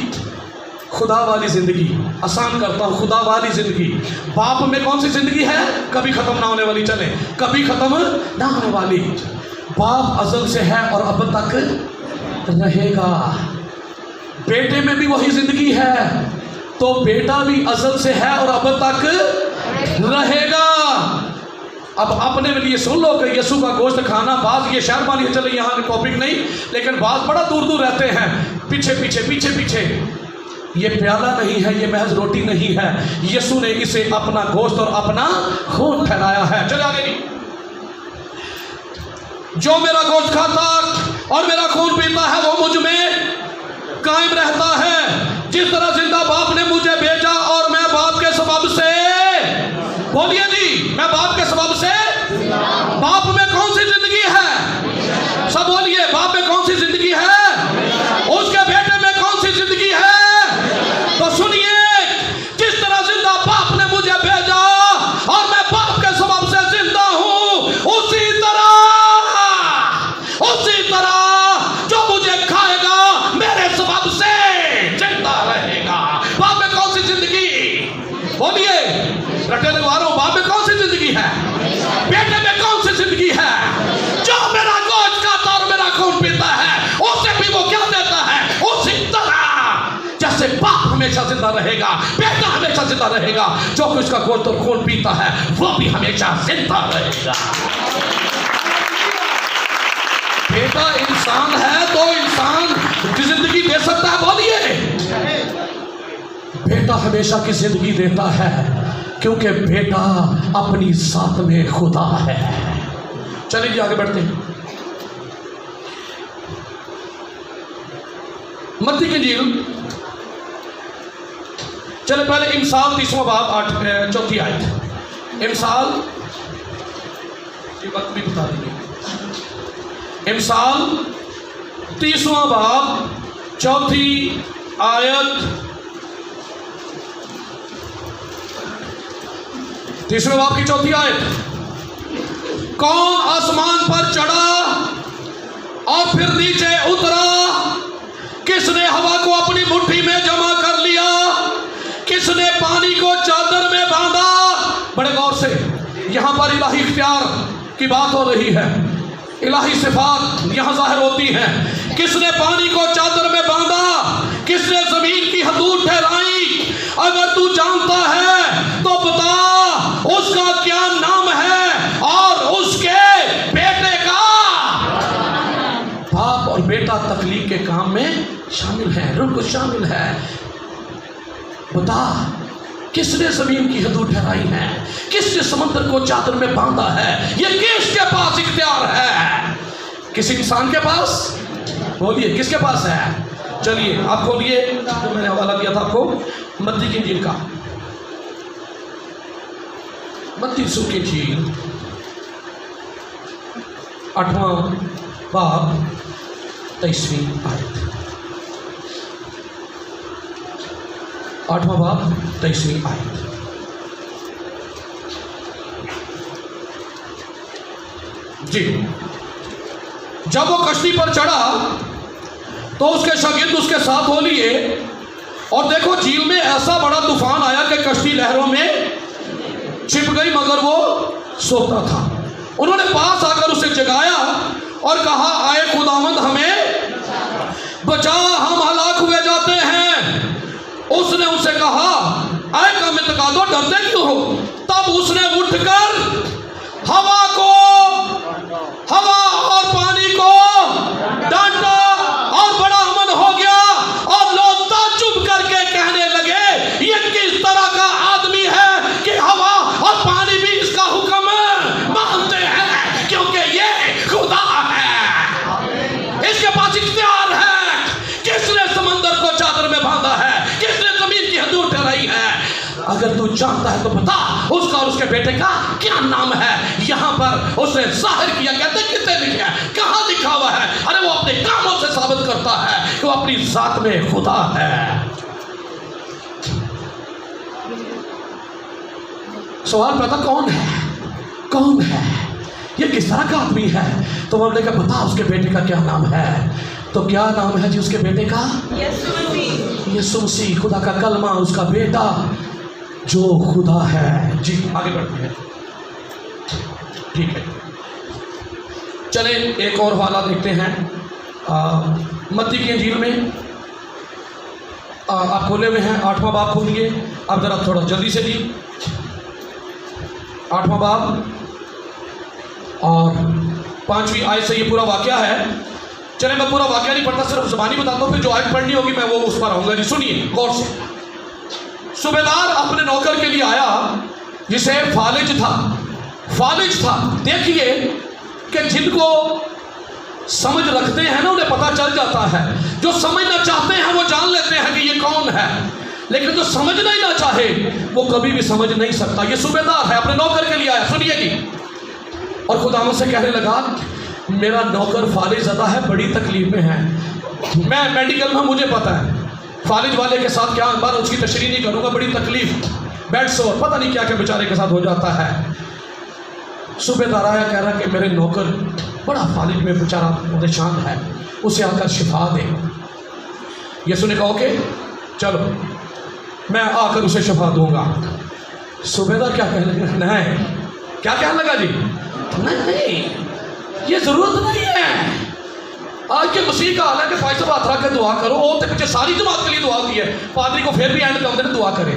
खुदा वाली जिंदगी। आसान करता हूँ, खुदा वाली जिंदगी। बाप में कौन सी जिंदगी है? कभी खत्म ना होने वाली। चले, कभी खत्म ना होने वाली। बाप अज़ल से है और अब तक रहेगा। बेटे में भी वही जिंदगी है, तो बेटा भी अज़ल से है और अब तक रहेगा। अब अपने लिए सुन लो कि यीशु का गोश्त खाना, बात ये शहर वाली, चले यहाँ के टॉपिक नहीं, लेकिन बात बड़ा दूर दूर रहते हैं, पीछे। ये प्याला नहीं है, ये महज रोटी नहीं है। यीशु ने इसे अपना गोश्त और अपना खून ठहराया है। चले आगे जी। जो मेरा गोश्त खाता और मेरा खून पीता है, वो मुझ में कायम रहता है। जिस तरह जिंदा बाप ने मुझे भेजा और मैं बाप के सबब से, बोलिए जी, मैं बाप के सबब से। बाप में कौन सी जिंदगी है? सब बोलिए, बाप में कौन सी जिंदगी है? उसके बेटे में कौन सी जिंदगी है? तो सुनिए, जिस तरह जिंदा बाप ने मुझे भेजा और मैं बाप के सबब से जिंदा हूं, उसी तरह जो मुझे खाएगा मेरे सबब से जिंदा रहेगा। बाप में कौन सी जिंदगी? बोलिए, रटे लगवारों, बाप में कौन सी जिंदगी है? बेटे में कौन सी जिंदगी है? जो मेरा गोश्त खाता और मेरा खून पीता है, उसे भी वो क्या देता है? उसी तरह जैसे बाप हमेशा जिंदा रहेगा, बेटा हमेशा जिंदा रहेगा, जो कि उसका गोश्त और खून पीता है, वो भी हमेशा जिंदा रहेगा। बेटा इंसान है तो इंसान की जिंदगी दे सकता है। बोलिए, बेटा हमेशा की जिंदगी देता है, क्योंकि बेटा अपनी जात में खुदा है। चलिए आगे बढ़ते हैं। मत्ती की इंजील, चले पहले इमसाल 30वां बाब 4 आयत। इमसाल ये वक्त भी बता देंगे। इमसाल 30वां बाब 4 आयत। 30वें बाब की 4 आयत। कौन आसमान पर चढ़ा और फिर नीचे उतरा? किसने हवा को अपनी मुट्ठी में जमा कर लिया? किसने पानी को चादर में बांधा? बड़े गौर से, यहां पर इलाही इख्तियार की बात हो रही है, इलाही सिफात यहां जाहिर होती हैं। किसने पानी को चादर में बांधा? किसने जमीन की हदूद ठहराई? अगर तू जानता है तो बता, उसका क्या नाम है और उसके बेटे का? बाप और बेटा तख्लीक के काम में शामिल है, रुक शामिल है। बता, किसने जमीन की हदूद ठहराई है? किसने समंदर को चादर में बांधा है? ये किसके पास इख्तियार है? किसी इंसान के पास? बोलिए, किसके पास है? चलिए आप खोलिए, तो मैंने हवाला दिया था आपको मत्ती की इंजील का, मत्ती रसूल की इंजील 8वां बाब 23वीं आयत। 8वां बाब 23वीं आयत। जी, जब वो कश्ती पर चढ़ा तो उसके शागिर्द उसके साथ हो लिए, और देखो झील में ऐसा बड़ा तूफान आया कि कश्ती लहरों में छिप गई, मगर वो सोता था। उन्होंने पास आकर उसे जगाया اور کہا آئے خداوند ہمیں بچا، ہم ہلاک ہوئے جاتے ہیں۔ اس نے اسے کہا اے کم اعتقادو، ڈرتے کیوں ہو؟ تب اس نے اٹھ کر ہوا اور پانی کو ڈانٹا اور بڑا امن ہو گیا، اور لوگ تعجب کر کے کہنے لگے یہ کس طرح کا آدمی ہے کہ ہوا اور پانی بھی اس کا حکم مانتے ہیں، کیونکہ یہ خدا ہے، اس کے پاس اختیار ہے۔ کس نے سمندر کو چادر میں باندھا ہے؟ کس نے زمین کی حدود ٹھہرائی ہے؟ اگر تو جانتا ہے تو بتا اس کا اور اس کے بیٹے کا کیا نام ہے؟ یہاں پر اس نے ظاہر کیا، کہتے کتنے لکھا ہے، کہاں لکھا ہوا ہے؟ ارے وہ اپنے کاموں سے ثابت کرتا ہے کہ وہ اپنی ذات میں خدا ہے۔ سوال پیدا کون ہے؟ کون ہے یہ؟ کس طرح کا آدمی ہے؟ تو وہ نے کہا بتا اس کے بیٹے کا کیا نام ہے؟ تو کیا نام ہے جی اس کے بیٹے کا؟ یسوع مسیح۔ یسوع مسیح، خدا کا کلمہ، اس کا بیٹا جو خدا ہے۔ جی آگے بڑھتے ہیں، ٹھیک ہے، چلیں ایک اور حوالہ دیکھتے ہیں متی کی انجیل میں۔ آپ کھولے ہوئے ہیں 8واں باب کھولیے، اب ذرا تھوڑا جلدی سے جی، 8واں باب اور 5ویں آیت سے یہ پورا واقعہ ہے۔ چلیں میں پورا واقعہ نہیں پڑھتا، صرف زبانی بتاتا ہوں، پھر جو آیت پڑھنی ہوگی میں وہ اس پر آؤں گا۔ جی سنیے غور سے۔ صوبیدار اپنے نوکر کے لیے آیا جسے فالج تھا۔ دیکھیے کہ جن کو سمجھ رکھتے ہیں نا انہیں پتہ چل جاتا ہے، جو سمجھنا چاہتے ہیں وہ جان لیتے ہیں کہ یہ کون ہے، لیکن جو سمجھنا ہی نہ چاہے وہ کبھی بھی سمجھ نہیں سکتا۔ یہ صوبیدار ہے، اپنے نوکر کے لیے آیا، سنیے جی۔ اور خداوند سے کہنے لگا میرا نوکر فالج زدہ ہے، بڑی تکلیف میں ہے۔ میں میڈیکل میں مجھے پتہ ہے فالج والے کے ساتھ کیا، بار اس کی تشریح نہیں کروں گا، بڑی تکلیف، بیڈ سور، پتہ نہیں کیا کیا بیچارے کے ساتھ ہو جاتا ہے۔ صوبیدار آیا، کہہ رہا کہ میرے نوکر بڑا فالج میں بیچارہ پریشان ہے، اسے آ کر شفا دے۔ یسوع نے کہا اوکے چلو میں آ کر اسے شفا دوں گا۔ صوبیدار کیا کہنے لگا؟ نہیں، کیا کہنے لگا جی؟ نہیں یہ ضرورت نہیں ہے۔ آج کے مسیح کا حال ہے کہ بھائی صاحب ہاتھ رکھ کے دعا کرو، اور تو پیچھے ساری جماعت کے لیے دعا کی ہے، پادری کو پھر بھی اینڈ کر دیں دعا کرے،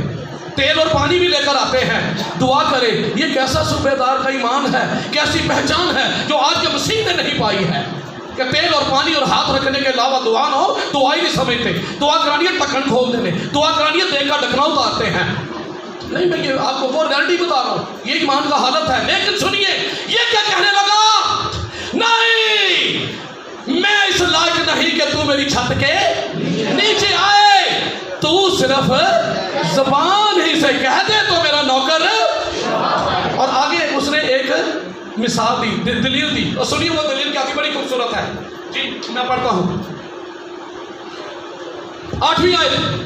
تیل اور پانی بھی لے کر آتے ہیں دعا کرے۔ یہ کیسا صوبیدار کا ایمان ہے، کیسی پہچان ہے جو آج کے مسیح نے نہیں پائی ہے کہ تیل اور پانی اور ہاتھ رکھنے کے علاوہ دعا نہ ہو، دعا ہی نہیں سمجھتے۔ دعا کرانی ہے ٹکن کھول دینے، دعا کرانی ہے دیکھ کا ڈھکنا اتارتے ہیں۔ نہیں میں یہ آپ کو اور گارنٹی بتا رہا ہوں، یہ ایمان کا حالت ہے۔ لیکن سنیے یہ کیا کہنے لگا؟ نہیں میں اس لائق نہیں کہ تو میری چھت کے نیچے آئے، تو صرف زبان ہی سے کہہ دے تو میرا نوکر۔ اور آگے اس نے ایک مثال دی، دلیل دی، اور سنیے وہ دلیل کیا تھی، بڑی خوبصورت ہے جی، میں پڑھتا ہوں 8ویں آیت۔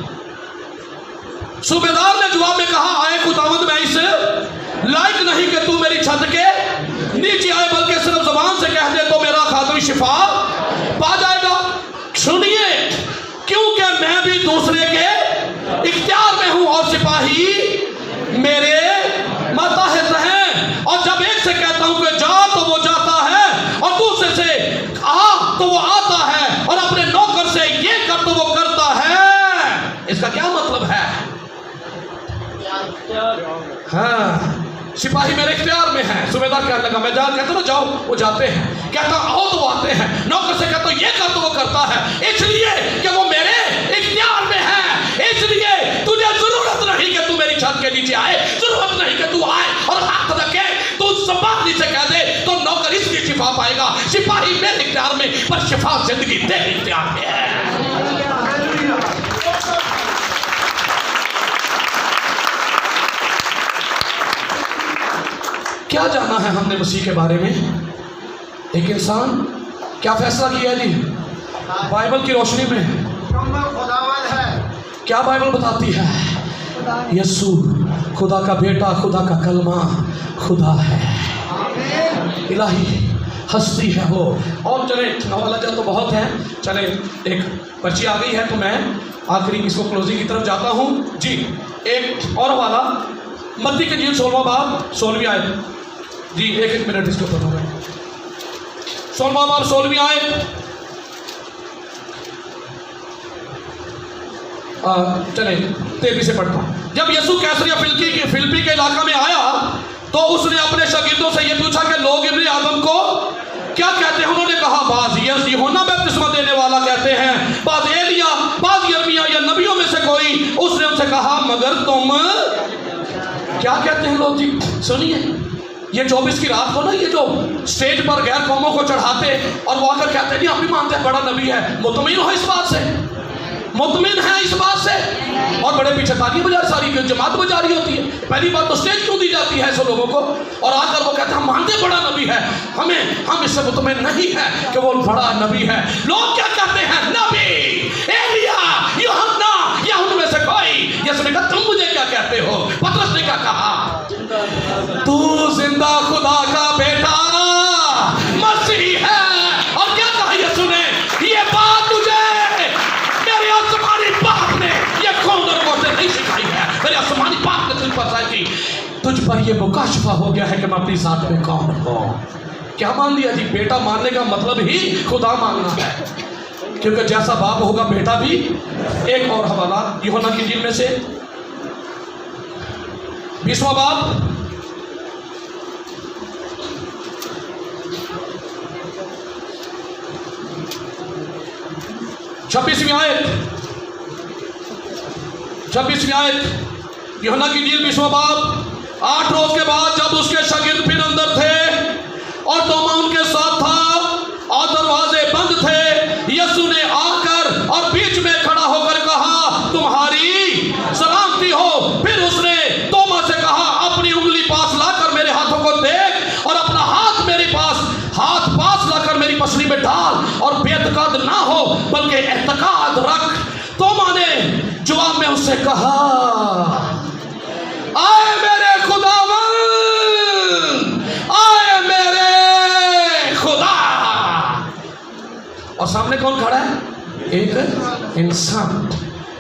صوبیدار نے جواب میں کہا آئے خداوند میں اس لائق نہیں کہ تو میری چھت کے نیچے آئے، بلکہ صرف زبان سے کہہ دے تو میرا خادم شفا پا جائے گا۔ سنیے کیونکہ میں بھی دوسرے کے اختیار میں ہوں اور سپاہی میرے ماتحت ہیں، اور جب ایک سے کہتا ہوں کہ جا تو وہ جاتا ہے، اور دوسرے سے آ تو وہ آتا ہے، اور اپنے نوکر سے یہ کر تو وہ کرتا ہے۔ اس کا کیا مطلب ہے؟ ہاں سپاہی میرے اختیار میں ہیں۔ صوبیدار کہنے لگا میں کہتا ہوں جاؤ وہ جاتے ہیں، کہتا آؤ تو وہ آتے ہیں، نوکر سے کہتا ہوں یہ کر تو وہ کرتا ہے، اس لیے کہ وہ میرے اختیار میں ہے۔ اس لیے تجھے ضرورت نہیں کہ تو میری چھت کے نیچے آئے، ضرورت نہیں کہ تو آئے اور ہاتھ رکھے، تو زبانی سے کہہ دے تو نوکر اس لیے شفا پائے گا۔ سپاہی میرے اختیار میں، پر شفا زندگی تیرے اختیار میں ہے۔ کیا جانا ہے ہم نے مسیح کے بارے میں؟ ایک انسان کیا فیصلہ کیا جی؟ بائبل کی روشنی میں کیا بائبل بتاتی ہے؟ یسوع خدا کا بیٹا، خدا کا کلمہ، خدا ہے، الہی ہستی ہے وہ۔ اور چلیں حوالہ جات تو بہت ہیں، چلیں ایک پرچی آ گئی ہے تو میں آخری اس کو کلوزنگ کی طرف جاتا ہوں جی۔ ایک اور حوالہ متی کی انجیل 16واں باب 16ویں آیت جی، ایک منٹ اس کو پڑھوں گا۔ 16वां बाब 16वीं आयत। चले 23 से पढ़ता हूँ। जब यीशु कैसरिया फिलिप्पी के इलाका में आया तो उसने अपने शागिर्दों से ये पूछा कि लोग इब्न आदम को क्या कहते हैं। उन्होंने कहा, बाज यूहन्ना बपतिस्मा देने वाला कहते हैं, बाज एलिया, बाज यिर्मयाह या नबियों में से कोई। उसने उनसे कहा, मगर तुम क्या कहते हैं लोग जी। सुनिए, ये 24 की रात को ना, ये जो स्टेज पर गैर कौमों को चढ़ाते और वो आकर कहते हैं, हम भी मानते हैं बड़ा नबी है, मुतमिन हो इस बात से, मुतमिन है इस बात से, और बड़े पीछे ताली बजा सारी जमात बजा रही होती है। पहली बात तो स्टेज क्यों दी जाती है ऐसे लोगों को, और आकर वो कहते हैं हम मानते बड़ा नबी है, हम इससे मुतमिन नहीं है कि वो बड़ा नबी है। लोग क्या कहते हैं, नबी, एलिया, यूहन्ना या उनमें से कोई। यीशु ने कहा, तुम मुझे क्या कहते हो। पतरस ने क्या कहा, तू जिंदा खुदा का बेटा मसीह है। और क्या कहा यीशु ने, ये बात तुझे मेरे आसमानी बाप ने, ये कौन से नहीं सिखाई है, मेरे आसमानी बाप ने तुझ पर बताई थी। तुझ पर ये मुकाशफा हो गया है कि मैं अपनी जात में कौन हूं। क्या मान लिया जी, बेटा मानने का मतलब ही खुदा मानना है, क्योंकि जैसा बाप होगा बेटा भी। एक और हवाला यूहन्ना की इंजील में से 20वां बाब 26वीं आयत, 26वीं आयत यूहन्ना की इंजील 20वां बाब। 8 रोज के बाद जब उसके शागिर्द फिर अंदर थे और तोमा उनके साथ था और दरवाजे बंद थे, यीशु ने आकर और बीच में खड़ा होकर कहा, तुम्हारी सलामती हो। फिर उसने तोमा से कहा, अपनी उंगली पास लाकर मेरे हाथों को देख और अपना हाथ मेरे हाथ पास लाकर मेरी पसली में डाल, और बेतकाद ना हो बल्कि एतकाद रख। तोमा ने जवाब में उससे कहा, आए मेरे खुदावन, आए मेरे खुदा। और सामने कौन खड़ा है, एक इंसान।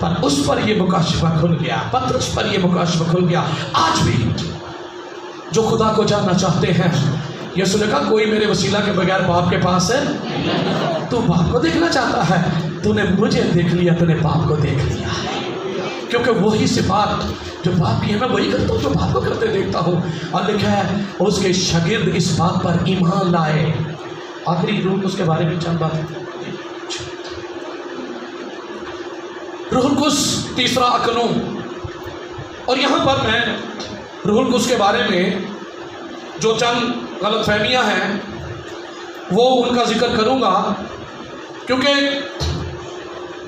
पर उस पर यह मुकाशफा खुल गया, पतरस पर यह मुकाशफा खुल गया। आज भी जो खुदा को जानना चाहते हैं, यीशु ने कहा, कोई मेरे वसीला के बगैर बाप के पास है। तू बाप को देखना चाहता है, तूने मुझे देख लिया, तूने बाप को देख लिया। क्योंकि वही सिफात जो बाप की है मैं वही करता हूँ जो बाप को करते देखता हूँ। और लिखा है उसके शागिर्द इस बात पर ईमान लाए। आखिरी रूह उसके बारे में चंद बात। रूहुल कुद्स तीसरा अकनून। और यहाँ पर मैं रूहुल कुद्स के बारे में जो चंद गलतफहमियाँ हैं वो उनका जिक्र करूँगा, क्योंकि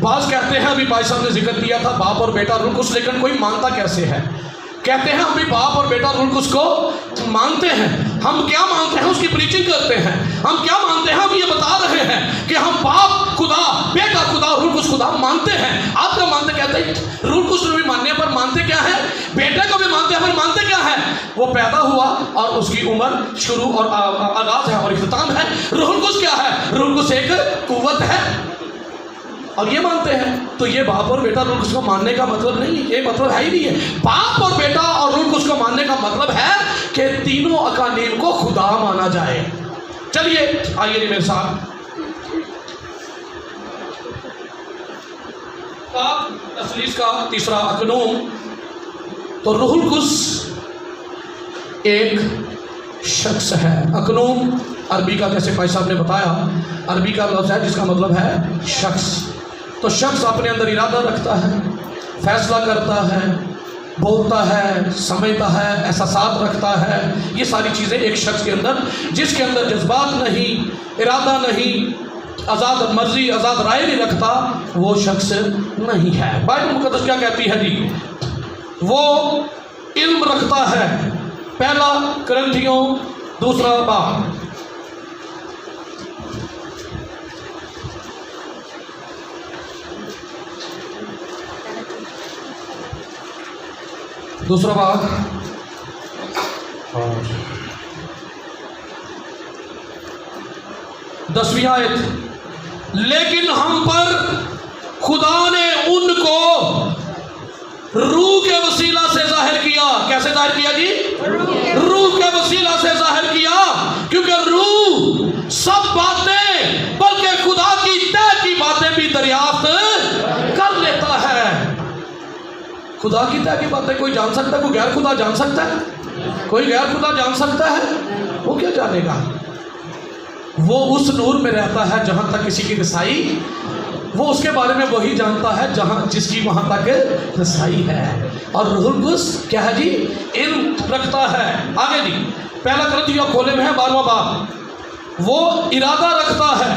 बाज़ कहते हैं, अभी भाई साहब ने जिक्र किया था बाप और बेटा रूहुल कुद्स, लेकिन कोई मानता कैसे है। कहते हैं हम भी बाप और बेटा रूहुल कुद्स को मानते हैं। हम क्या मानते हैं, उसकी प्रीचिंग करते हैं। हम क्या मानते हैं, हम ये बता रहे हैं कि हम बाप खुदा, बेटा खुदा, रूहुल कुद्स खुदा मानते हैं। आप क्या मानते, कहते हैं रूहुल कुद्स भी मानने पर मानते क्या है, बेटे को भी मानते हैं पर मानते क्या है, वो पैदा हुआ और उसकी उम्र शुरू और आगाज है और इख्तिताम है। रूहुल कुद्स क्या है, रूहुल कुद्स एक कुव्वत है और ये मानते हैं। तो ये बाप और बेटा रूहुल कुद्स को मानने का मतलब नहीं, ये मतलब है ही नहीं है। बाप और बेटा और रूहुल कुद्स को मानने का मतलब है कि तीनों अकानीम को खुदा माना जाए। चलिए आइए मेरे साथ तस्लीस का तीसरा अकनून। तो रूहुल कुद्स एक शख्स है। अकनून अरबी का, जैसे भाई साहब ने बताया, अरबी का लफ्ज़ है जिसका मतलब है शख्स। तो शख्स अपने अंदर इरादा रखता है, फैसला करता है, बोलता है, समझता है, एहसासात रखता है। ये सारी चीज़ें एक शख्स के अंदर, जिसके अंदर जज्बात नहीं, इरादा नहीं, आज़ाद मर्जी, आज़ाद राय नहीं रखता, वो शख्स नहीं है। बाइबल मुक़द्दस क्या कहती है जी, वो इल्म रखता है। पहला करंथियों दूसरा बाब, दूसरा बाब 10वीं आयत। लेकिन हम पर खुदा ने उनको रूह के वसीला से जाहिर किया। कैसे जाहिर किया जी, रूह के वसीला से जाहिर किया, क्योंकि रूह सब बात खुदा की तरह की बातें कोई जान सकता है? कोई गैर खुदा जान सकता है? कोई गैर खुदा जान सकता है? वो क्या जानेगा? वो उस नूर में रहता है जहाँ तक किसी की रसाई, वो उसके बारे में वही जानता है जहाँ जिसकी वहाँ तक रसाई है। और रूहुल कुद्स क्या है जी? इल्म रखता है। आगे जी, पहला कुरिन्थियों खोले में है 12वां बाब, वो इरादा रखता है।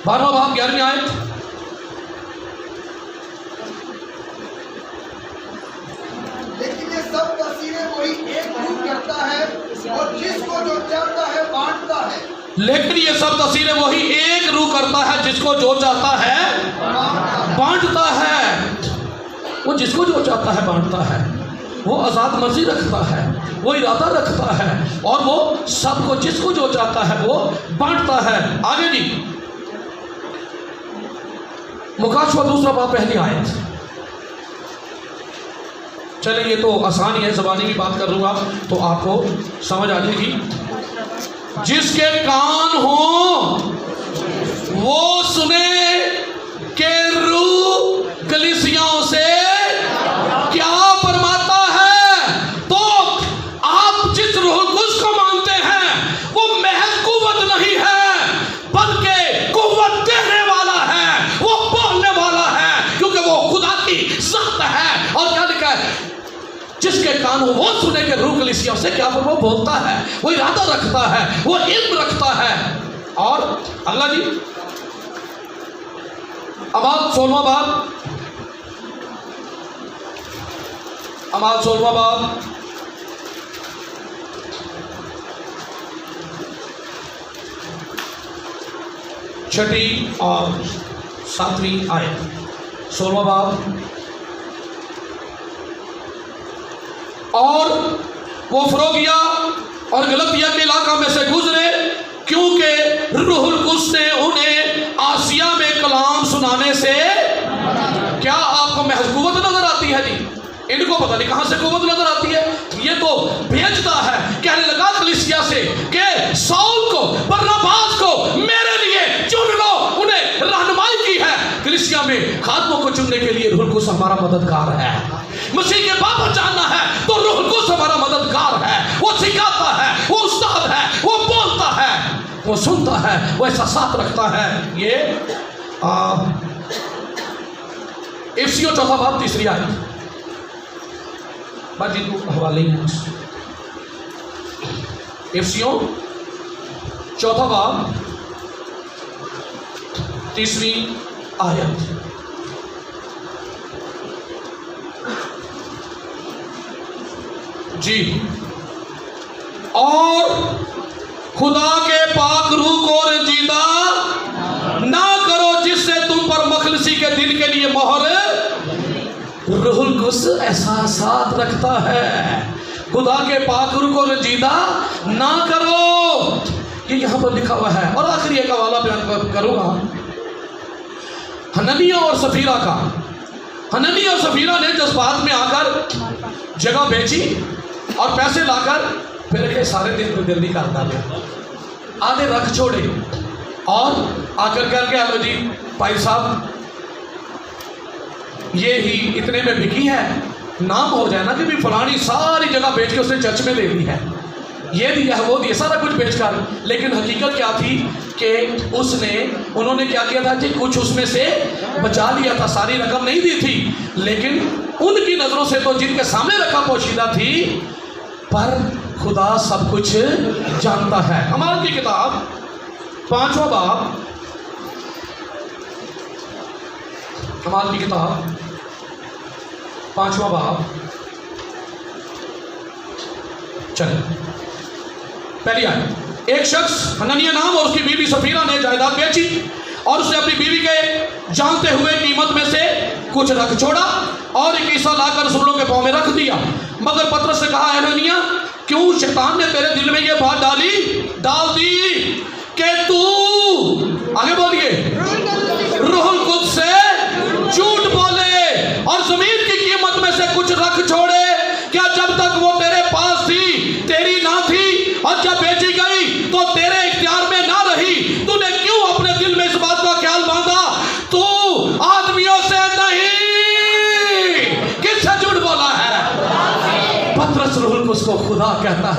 12वां बाब 11वीं आयत, लेकिन ये सब तस्वीरें वही एक रूप करता है और जिसको जो चाहता है बांटता है। लेकिन ये सब तस्वीरें वही एक रूह करता है, जिसको जो चाहता है बांटता है। वो जिसको जो चाहता है बांटता है, वो आज़ाद मर्जी रखता है, वो इरादा रखता है, और वो सबको जिसको जो चाहता है वो बांटता है। आगे जी, मुकाशवा 2 बाब 1 आयत। चलिए ये तो आसान ही है, ज़बानी भी बात कर लूँगा तो आपको समझ आ जाएगी। जिसके कान हो वो सुने कि रूह कलीसियाओं से क्या फरमाता है। तो आप जिस रूहुल कुद्स को मानते हैं वो महज कुव्वत नहीं है, बल्कि कुव्वत देने वाला है, वो बोलने वाला है, क्योंकि वो खुदा की ज़ात है। और क्या लिखा है? जिसके कान हो वो सुने कि रूह कलीसियाओं से क्या वो बोलता है, वो इरादा रखता है, वो इल्म रखता है। और अगला जी, अमाल 16वां बाब, अमाल 16वां बाब 6वीं और 7वीं आयत। 16वां बाब, और वो फ्रोगिया और गलतिया के इलाका में से गुजरे, क्योंकि रूहुल कुद्स ने उन्हें आसिया में कलाम सुनाने से। क्या आपको महज कुव्वत नजर आती है जी? इनको पता नहीं कहाँ से कुव्वत नजर आती है। ये तो भेजता है, कहने लगा कलीसिया से कि साउल को, बरनबास को मेरे लिए चुन लो। उन्हें रहनुमाई की है। कलीसिया में खादमों को चुनने के लिए रूहुल कुद्स हमारा मददगार है। मसीह के बाबत जानना है तो रूहुल कुद्स हमारा मददगार है। वो सिखाता है, वो उस्ताद है, वो बोलता है, वो सुनता है, वो एहसास रखता है। ये इफिसियों 4 बाब 3 आयत। बाजी तो हवाले ही इफिसियों 4 बाब 3 आयत। जी, और खुदा के पाक रूह को रंजीदा ना करो, जिससे तुम पर मखलसी के दिन के लिए मोहर। रूहुल कुद्स एहसासात रखता है। खुदा के पाक रूह को रंजीदा ना करो, ये यहाँ पर लिखा हुआ है। और आखिरी एक हवाला बयान करूँगा हननिया और सफीरा का। हननिया और सफीरा ने जज्बात में आकर जगह बेची और पैसे लाकर फिर के सारे दिन को दिल नहीं करता गया, आधे रख छोड़े और आकर करके हेलो जी भाई साहब ये ही इतने में बिकी है, नाम हो जाए ना कि भी फलानी सारी जगह बेच के उसने चर्च में दे दी है, ये दिया है वो दिया, सारा कुछ बेच कर। लेकिन हकीकत क्या थी कि उन्होंने क्या किया था जी, कुछ उसमें से बचा लिया था, सारी रकम नहीं दी थी। लेकिन उनकी नज़रों से तो जिनके सामने रकम पोशीदा थी, पर खुदा सब कुछ जानता है। हमारी की किताब 5वां बाब, हमारी की किताब 5वां बाब, चलिए पहली आयत। एक शख्स हननिया नाम और उसकी बीवी सफीरा ने जायदाद बेची और उसने अपनी बीवी के जानते हुए कीमत में से कुछ रख छोड़ा और एक हिस्सा लाकर रसूलों के पाँव में रख दिया। मगर पतरस ने कहा, हननिया क्यों शैतान ने तेरे दिल में ये बात डाल दी कि तू, आगे बोलिए, रूहुल कुद्स से झूठ बोले और जमीन की कीमत में से कुछ रख छोड़े। क्या जब तक वो तेरे पास थी तेरी ना थी, और जब बेची गई तो तेरे इख्तियार में ना रही? तूने क्यों अपने दिल में इस बात का ख्याल बांधा? तू आदमियों से नहीं खुदा कहता है